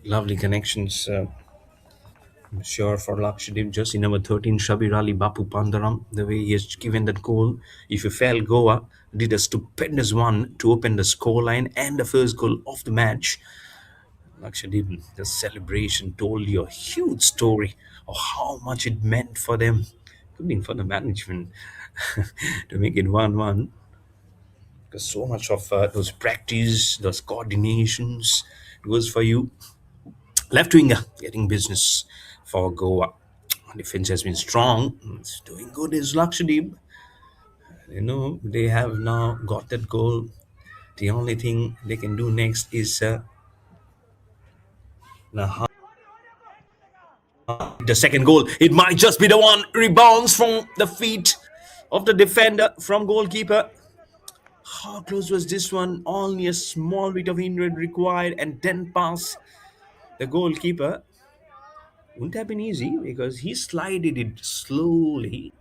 lovely connections. I'm sure for Lakshadweep, just in number 13, Shabir Ali Bapu Pandaram, the way he has given that goal. If you fell, Goa did a stupendous one to open the scoreline and the first goal of the match. Lakshadweep, the celebration told you a huge story of how much it meant for them, including for the management, to make it 1-1. Because so much of those practice, those coordinations, it was for you. Left winger getting business for Goa. Defense has been strong. It's doing good is Lakshadweep. You know, they have now got that goal. The only thing they can do next is now the second goal. It might just be the one. Rebounds from the feet of the defender from goalkeeper. How close was this one? Only a small bit of injury required and then pass the goalkeeper. Wouldn't have been easy because he slided it slowly.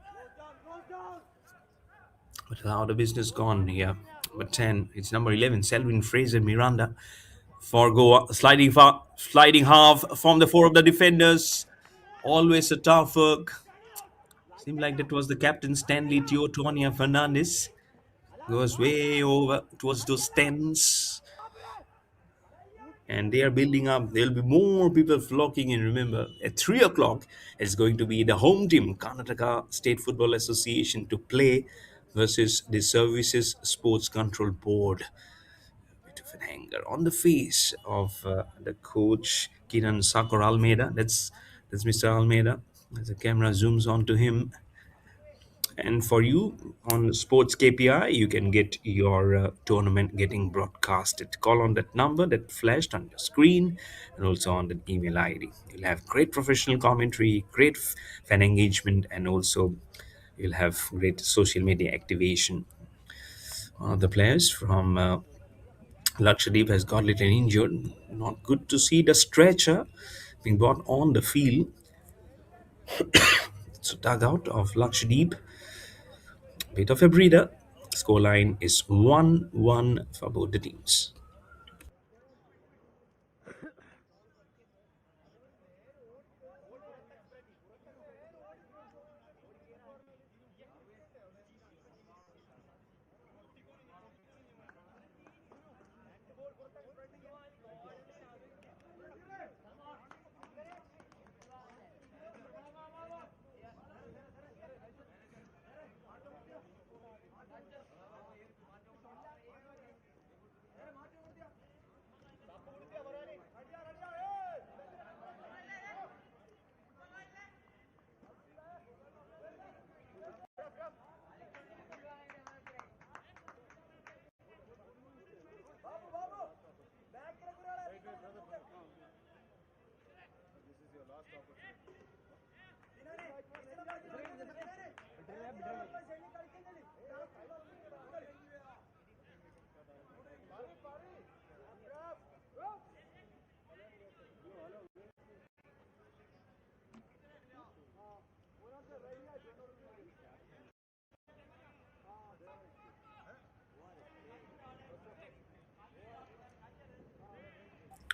But how the business gone here? But 10, it's number 11, Selvin Fraser Miranda for Goa. Sliding half from the four of the defenders. Always a tough work. Seemed like that was the captain Stanley Teotonia Fernandez. Goes way over towards those tens. And they are building up. There'll be more people flocking in. Remember, at 3 o'clock, it's going to be the home team, Karnataka State Football Association, to play versus the Services Sports Control Board. Bit of an anger on the face of the coach Kiran Sakar Almeida. That's Mr. Almeida. As the camera zooms onto him, and for you on Sports KPI, you can get your tournament getting broadcasted. Call on that number that flashed on your screen and also on the email ID. You'll have great professional commentary, great fan engagement, and also you'll have great social media activation. One of the players from Lakshadweep has got a little injured. Not good to see the stretcher being brought on the field. So dugout of Lakshadweep. Bit of a breather. Scoreline is 1-1 for both the teams.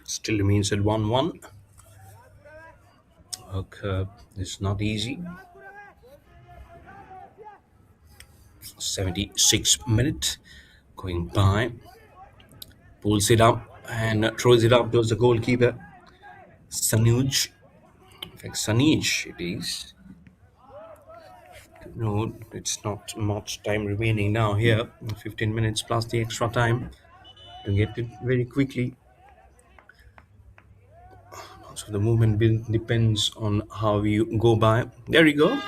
Still remains at 1-1. Okay, it's not easy. 76 minute going by. Pulls it up and throws it up towards the goalkeeper. Sanuj. In fact, Sanij it is. No, it's not much time remaining now here. 15 minutes plus the extra time to get it very quickly. So the movement depends on how you go by. There you go.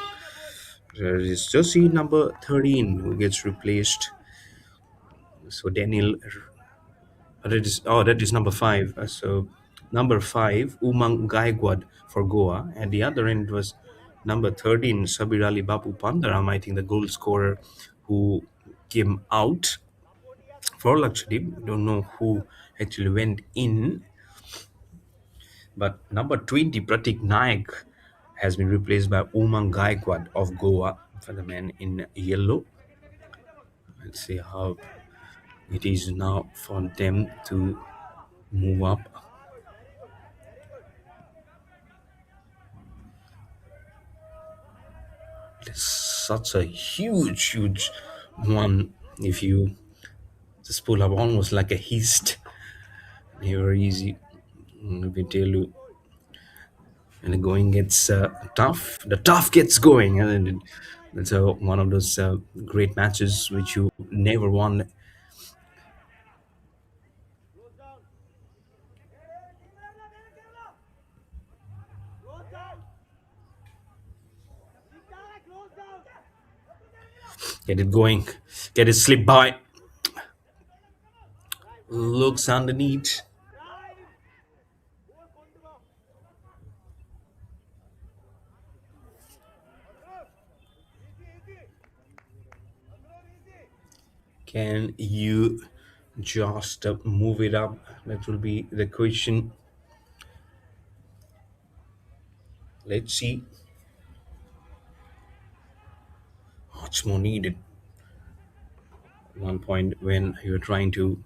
There is jersey number 13 who gets replaced. So Daniel, that is number 5. So number 5, Umang Gaikwad for Goa. At the other end was number 13, Sabir Ali Bapu Pandaram, I think the goal scorer who came out for Lakshadweep. Don't know who actually went in. But number 20, Pratik Naik, has been replaced by Umang Gaikwad of Goa for the man in yellow. Let's see how it is now for them to move up. It's such a huge one. If you just pull up almost like a heist, very easy. Let me tell you, and the going gets tough. The tough gets going, and it's one of those great matches which you never won. Get it going, get it slip by. Looks underneath. Can you just move it up? That will be the question. Let's see. Much more needed. At one point when you're trying to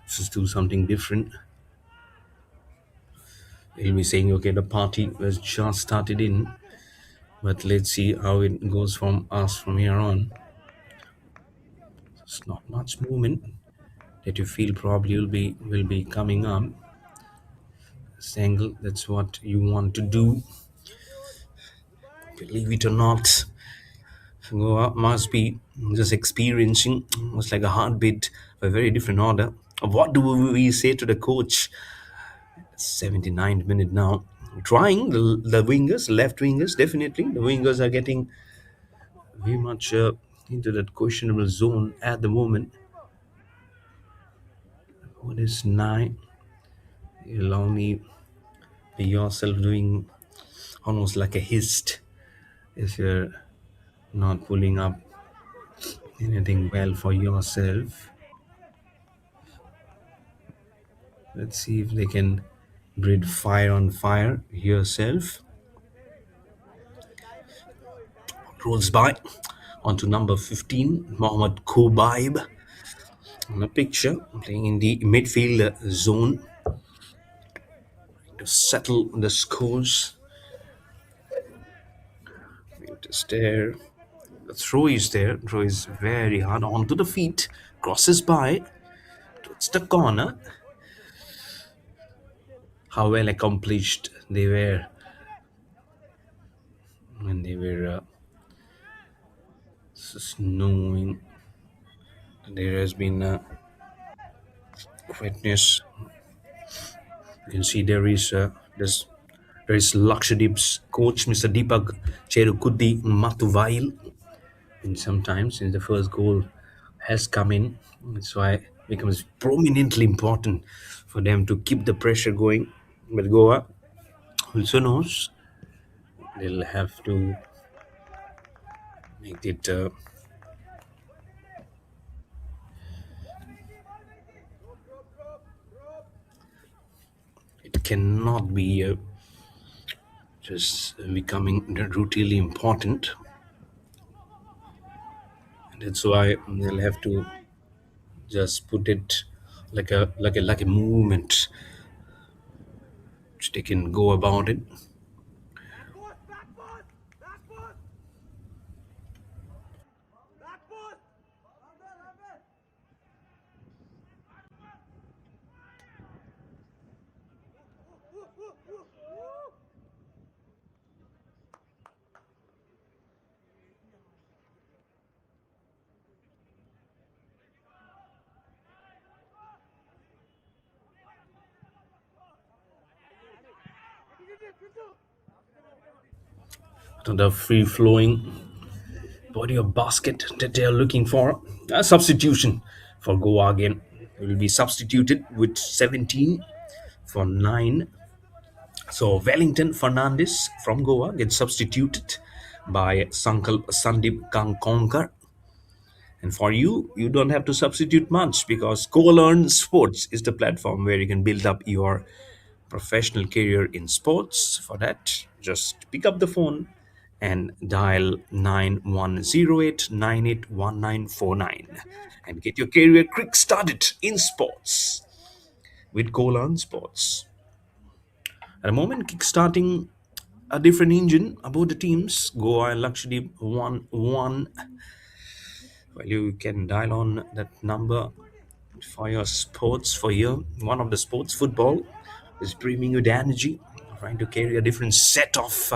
just do something different. He'll be saying, okay, the party was just started in, but let's see how it goes from us from here on. It's not much movement that you feel probably will be coming up. This angle, that's what you want to do. Believe it or not, Goa must be just experiencing almost like a heartbeat of a very different order. What do we say to the coach? 79th minute now. Trying the wingers, left wingers, definitely. The wingers are getting very much into that questionable zone at the moment. What is nine? Allow me be yourself doing almost like a hist if you're not pulling up anything well for yourself. Let's see if they can breathe fire on fire yourself. Rolls by onto number 15, Mohammad Kubaib on a picture, playing in the midfield zone to settle the scores. It is there. The throw is there. Throw is very hard onto the feet. Crosses by towards the corner. How well accomplished they were when they were snowing. There has been wetness. You can see there is Lakshadweep's coach, Mr. Deepak Cherukudi Matuvail. And sometimes, since the first goal has come in, that's why it becomes prominently important for them to keep the pressure going. But Goa also knows they'll have to make it. It cannot be just becoming routinely important. And that's why they'll have to just put it like a movement which they can go about it. To the free flowing body of basket that they are looking for. A substitution for Goa again. It will be substituted with 17 for 9. So Wellington Fernandez from Goa gets substituted by Sankal Sandip Kankonkar. And for you, you don't have to substitute much because Co-Learn Sports is the platform where you can build up your professional career in sports. For that, just pick up the phone and dial 9108981949 and get your career quick started in sports with Golan Sports. At the moment, kickstarting a different engine about the teams. Goa and Lakshadweep 1-1. Well, you can dial on that number for your sports for you. One of the sports football is brimming with energy, trying to carry a different set of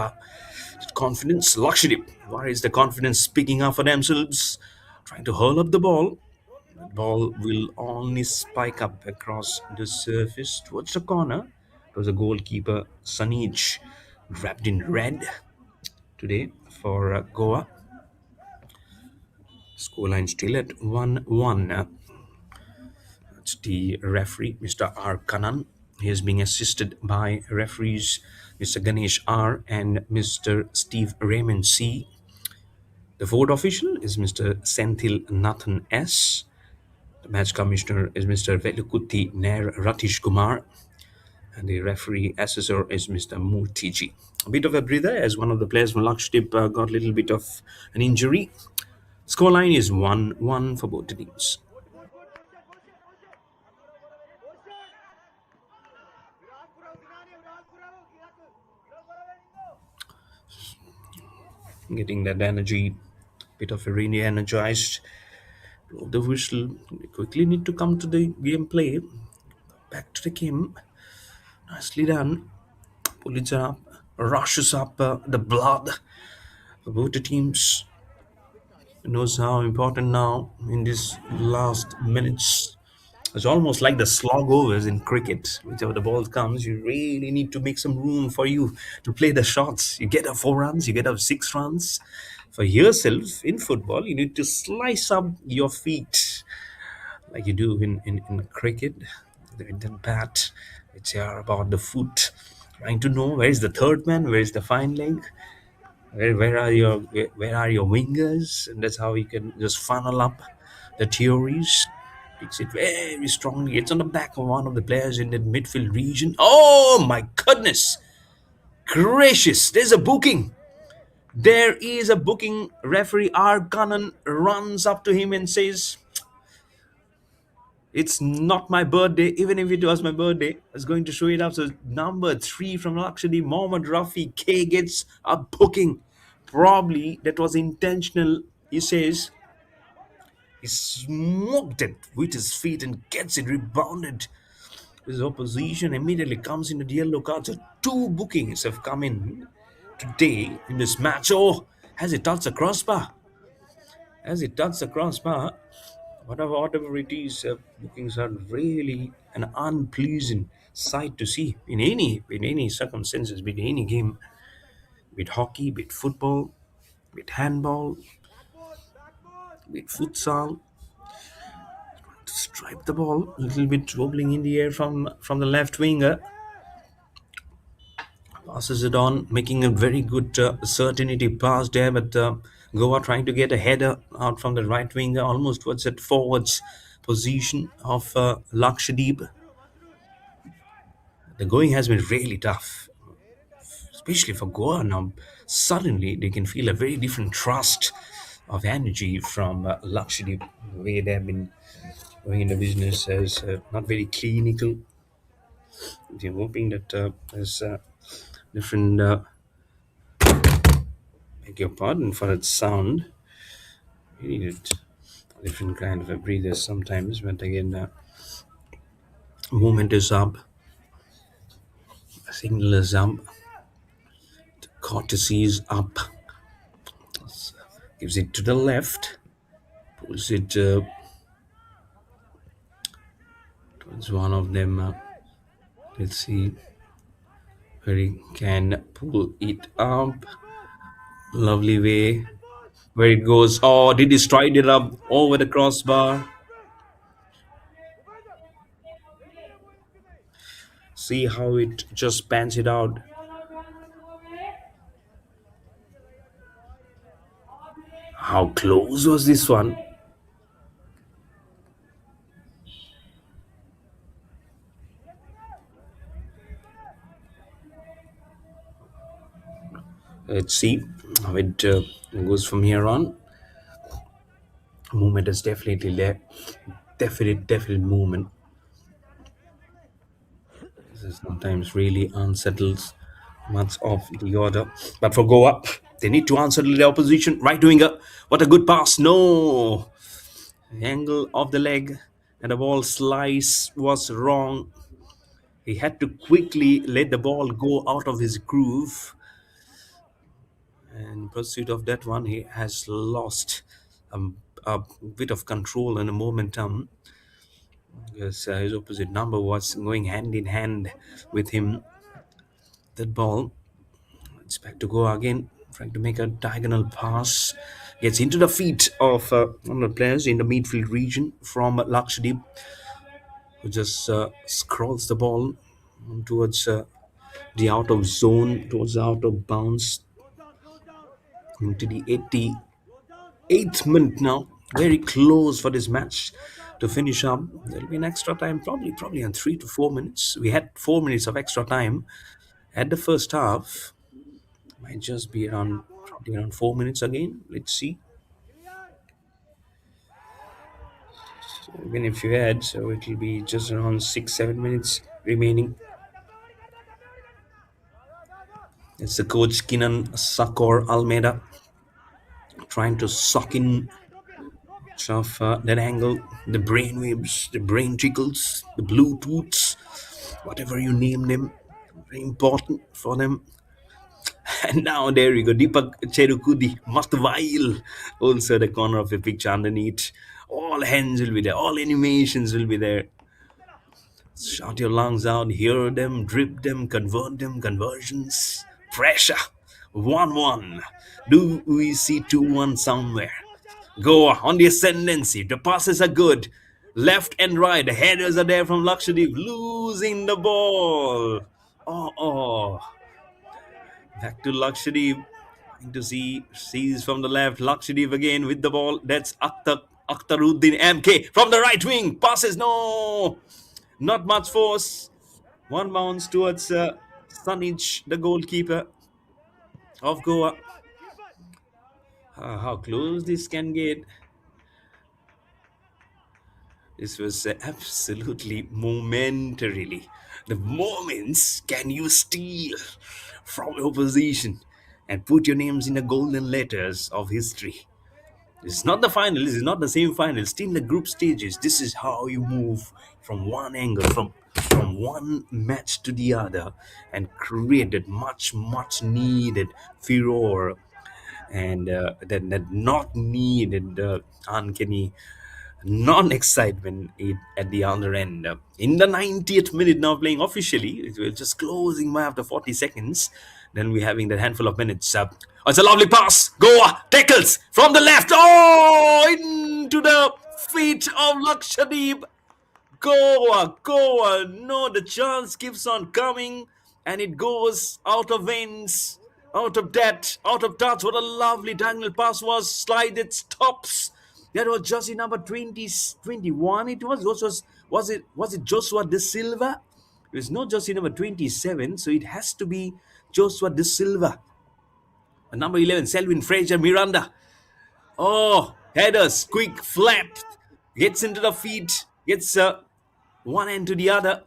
confidence. Lakshadweep, why is the confidence picking up for themselves? Trying to hurl up the ball. The ball will only spike up across the surface towards the corner. It was a goalkeeper, Sanij, wrapped in red today for Goa. Scoreline still at 1-1. It's the referee, Mr. R. Kanan. He is being assisted by referees Mr. Ganesh R. and Mr. Steve Raymond C. The fourth official is Mr. Senthil Nathan S. The match commissioner is Mr. Velukuti Nair Ratish Kumar. And the referee assessor is Mr. Murtiji. A bit of a breather as one of the players from Lakshadweep got a little bit of an injury. Scoreline is 1-1 for both the teams. getting that energy, bit of a really energized. Blow the whistle. We quickly need to come to the gameplay. Back to the game. Nicely done. Pulls it up, rushes up the blood for both the teams. Knows how important now in these last minutes. It's almost like the slog overs in cricket. Whichever the ball comes, you really need to make some room for you to play the shots. You get up 4 runs, you get up 6 runs. For yourself in football, you need to slice up your feet like you do in cricket. The bat, it's about the foot. Trying to know where is the third man, where is the fine leg, where are your wingers, and that's how you can just funnel up the theories. Picks it very strongly. It's on the back of one of the players in the midfield region. Oh my goodness gracious! There's a booking. There is a booking. Referee Arkanan runs up to him and says, "It's not my birthday. Even if it was my birthday, I was going to show it up." So number 3 from Lakshadweep, Mohammad Rafi K gets a booking. Probably that was intentional. He says he smoked it with his feet and gets it rebounded. His opposition immediately comes into the yellow card. So 2 bookings have come in today in this match. Oh, has it touched the crossbar? Has it touched the crossbar? Whatever it is, bookings are really an unpleasant sight to see in any circumstances, be it any game, be it hockey, be it football, be it handball, be it futsal. To stripe the ball, a little bit wobbling in the air from the left winger, passes it on, making a very good certainty pass there, but Goa trying to get a header out from the right winger, almost towards that forwards position of Lakshadweep. The going has been really tough, especially for Goa now. Suddenly, they can feel a very different thrust of energy from Lakshadweep, the way they have been going in the business as not very clinical. They're hoping that there's different, beg your pardon for that sound. You needed a different kind of a breather sometimes, but again, movement is up, signal is up, courtesy is up. Gives it to the left, pulls it towards one of them. Let's see where he can pull it up. Lovely way. Where it goes. Oh, did he stride it up over the crossbar? See how it just pans it out. How close was this one? Let's see how it goes from here on. Movement is definitely there. Definite movement. This is sometimes really unsettles much of the order. But for Goa, they need to answer to the opposition. Right winger, what a good pass. No. Angle of the leg and the ball slice was wrong. He had to quickly let the ball go out of his groove. And in pursuit of that one, he has lost a bit of control and a momentum because his opposite number was going hand in hand with him. That ball, it's back to go again, trying to make a diagonal pass. Gets into the feet of one of the players in the midfield region from Lakshadweep, who just scrolls the ball towards the out of zone, towards the out of bounds, into the 88th minute now. Very close for this match to finish up. There'll be an extra time, probably on 3 to 4 minutes. We had 4 minutes of extra time at the first half. Might just be around probably around 4 minutes again. Let's see. So even if you add, so it will be just around 6 7 minutes remaining. It's the coach Kinan Sakor Almeida trying to suck in of that angle, the brain waves, the brain trickles, the Bluetooths, whatever you name them, very important for them. And now there you go, Deepak Cherukudi, Matvail, also the corner of a picture underneath. All hands will be there, all animations will be there. Shout your lungs out, hear them, drip them, convert them, conversions. Pressure. 1 1. Do we see 2 1 somewhere? Go on the ascendancy. The passes are good. Left and right. The headers are there from Lakshadweep. Losing the ball. Oh. Back to Lakshadweep. Trying to see. Sees from the left. Lakshadweep again with the ball. That's Akhtaruddin MK from the right wing. Passes. No. Not much force. One bounce towards Sanich, the goalkeeper of Goa. How close this can get. This was absolutely momentarily. The moments can you steal from your position and put your names in the golden letters of history. This is not the final. This is not the same final. Still in the group stages. This is how you move from one angle, from one match to the other, and create that much needed furore and that not needed uncanny non-excitement at the other end. In the 90th minute now playing officially, we're just closing by after 40 seconds. Then we're having that handful of minutes. It's a lovely pass. Goa tackles from the left. Oh, into the feet of Lakshadweep. Goa. No, the chance keeps on coming and it goes out of veins, out of depth, out of touch. What a lovely diagonal pass was. Slide it stops. That was jersey number 20, 21. It was it Joshua De Silva? It was not jersey number 27, so it has to be Joshua De Silva. Number 11, Selwyn Fraser Miranda. Oh, headers, quick flap, gets into the feet, gets one end to the other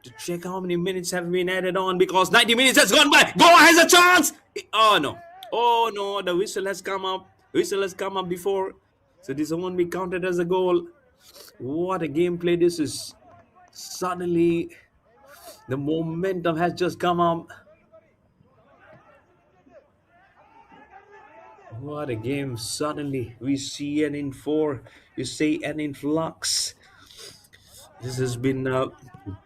to check how many minutes have been added on because 90 minutes has gone by. Goa has a chance. Oh no, the whistle has come up. Whistle has come up before, so this won't be counted as a goal. What a gameplay this is. Suddenly, the momentum has just come up. What a game. Suddenly, we see an in four. You say an influx. This has been a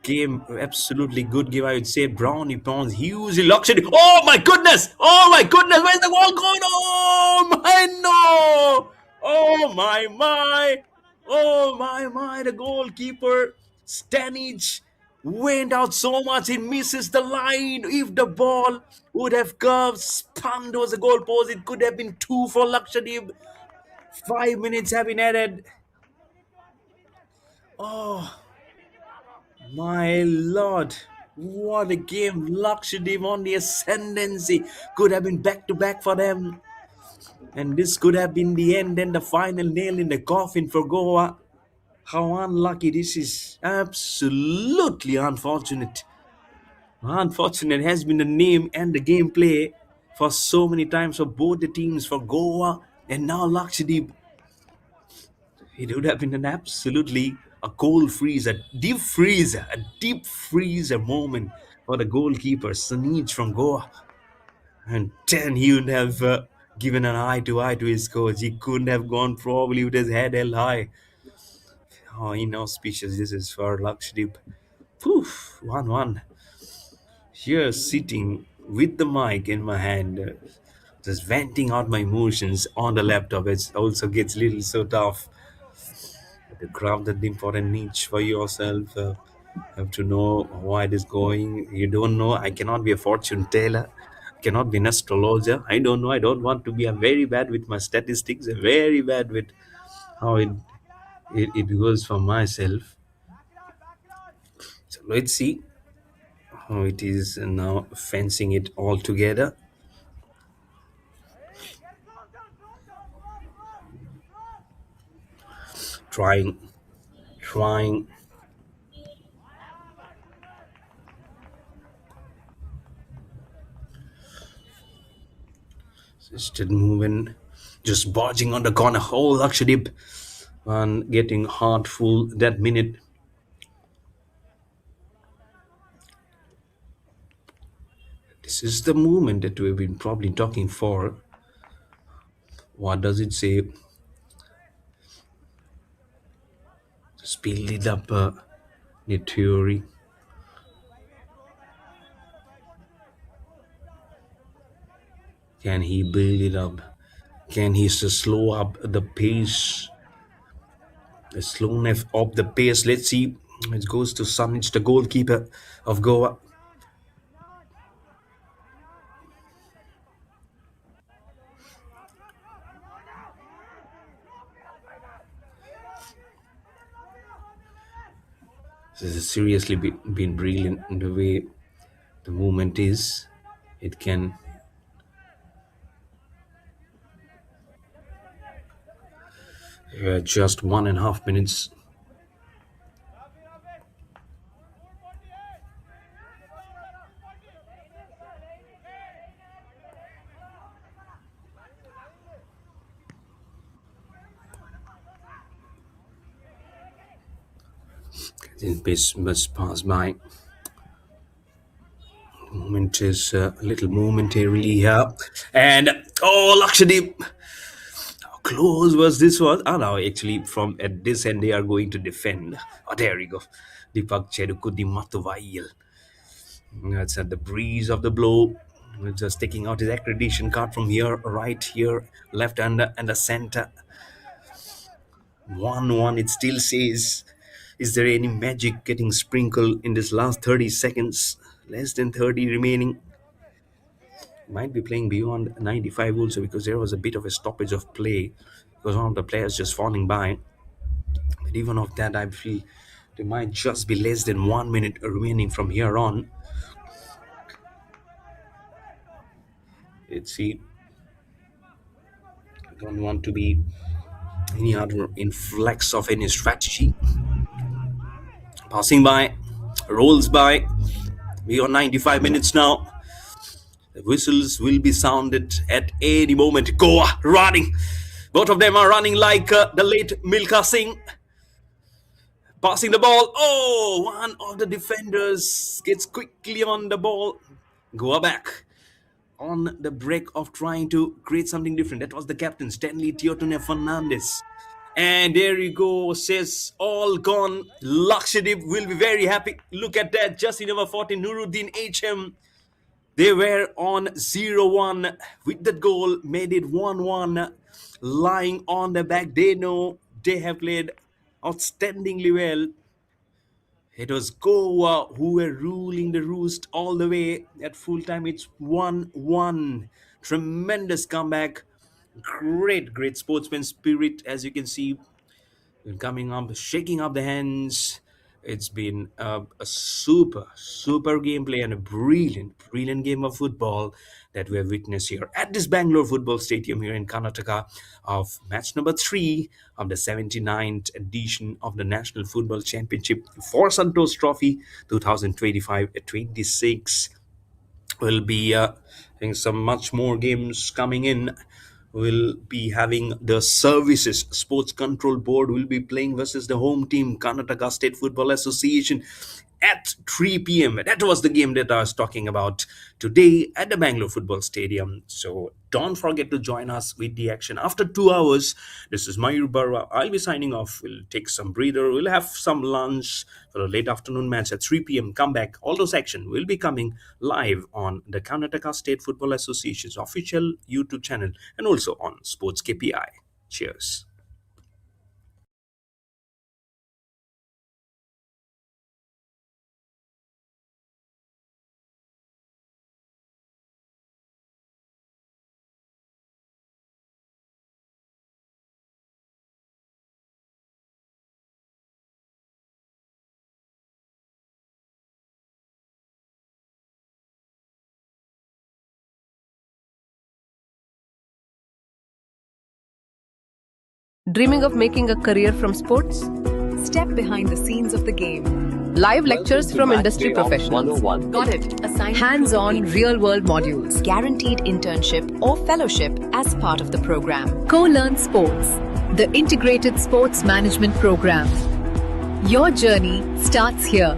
game, absolutely good game. I would say brownie pounds, hugely luxury. Oh my goodness! Oh my goodness! Where's the ball going? Oh my no! Oh my! Oh my! The goalkeeper Stanage went out so much he misses the line. If the ball would have curved, spun towards the goalpost, it could have been 2 for Lakshadweep. 5 minutes have been added. Oh. My lord, what a game! Lakshadweep on the ascendancy. Could have been back to back for them. And this could have been the end and the final nail in the coffin for Goa. How unlucky this is. Absolutely unfortunate. Unfortunate has been the name and the gameplay for so many times for both the teams, for Goa and now Lakshadweep. It would have been an absolutely a cold deep freezer moment for the goalkeeper Sanich from Goa. And then he would have given an eye to eye to his coach. He couldn't have gone probably with his head held high. Oh, inauspicious this is for Lakshadweep. Poof, 1-1. Here sitting with the mic in my hand, just venting out my emotions on the laptop. It also gets a little so tough to craft that important niche for yourself. Have to know why it is going. You don't know. I cannot be a fortune teller. Cannot be an astrologer. I don't know. I don't want to be a very bad with my statistics. Very bad with how it goes for myself. So let's see how it is now fencing it all together. Trying. Still moving. just barging on the corner. Oh, Lakshadweep, and getting heart full that minute. This is the moment that we've been probably talking for. What does it say? Speed it up, the theory. Can he build it up? Can he slow up the pace? The slowness of the pace. Let's see. It goes to Sun. It's the goalkeeper of Goa. This has seriously been brilliant in the way the movement is. It can just 1.5 minutes. This must pass by. Moment is a little momentarily here. And oh, Lakshadweep. How close was this one? Oh no, actually, from at this end, they are going to defend. Oh, there you go. Deepak Cherukudi Matuvayil. That's at the breeze of the blow. Just taking out his accreditation card from here, right here, left and the center. 1-1, it still says. Is there any magic getting sprinkled in this last 30 seconds? Less than 30 remaining. Might be playing beyond 95 also because there was a bit of a stoppage of play because one of the players just falling by. But even of that, I feel there might just be less than 1 minute remaining from here on. Let's see. I don't want to be any other influx of any strategy. Passing by, rolls by. We are 95 minutes now. The whistles will be sounded at any moment. Goa running. Both of them are running like the late Milka Singh. Passing the ball. Oh, one of the defenders gets quickly on the ball. Goa back on the break of trying to create something different. That was the captain, Stanley Teotune Fernandez. And there you go, says all gone. Lakshadweep will be very happy. Look at that, just in number 14, Nuruddin HM. They were on 0-1 with that goal, made it 1-1. Lying on the back, they know they have played outstandingly well. It was Goa who were ruling the roost all the way. At full time, it's 1-1. Tremendous comeback. Great sportsman spirit, as you can see, coming up, shaking up the hands. It's been a super gameplay and a brilliant game of football that we have witnessed here at this Bangalore football stadium here in Karnataka of match number 3 of the 79th edition of the National Football Championship for Santosh Trophy 2025-26. We'll be having some much more games coming in. We'll be having the services sports control board will be playing versus the home team Karnataka State Football Association at 3 p.m. That was the game that I was talking about today at the Bangalore Football Stadium. So don't forget to join us with the action. After 2 hours, this is Mayur Barwa. I'll be signing off. We'll take some breather. We'll have some lunch for a late afternoon match at 3 p.m. Come back. All those action will be coming live on the Karnataka State Football Association's official YouTube channel and also on Sports KPI. Cheers. Dreaming of making a career from sports? Step behind the scenes of the game. Live lectures from industry professionals. Got it. Hands-on real-world modules. Guaranteed internship or fellowship as part of the program. Co-Learn Sports, the integrated sports management program. Your journey starts here.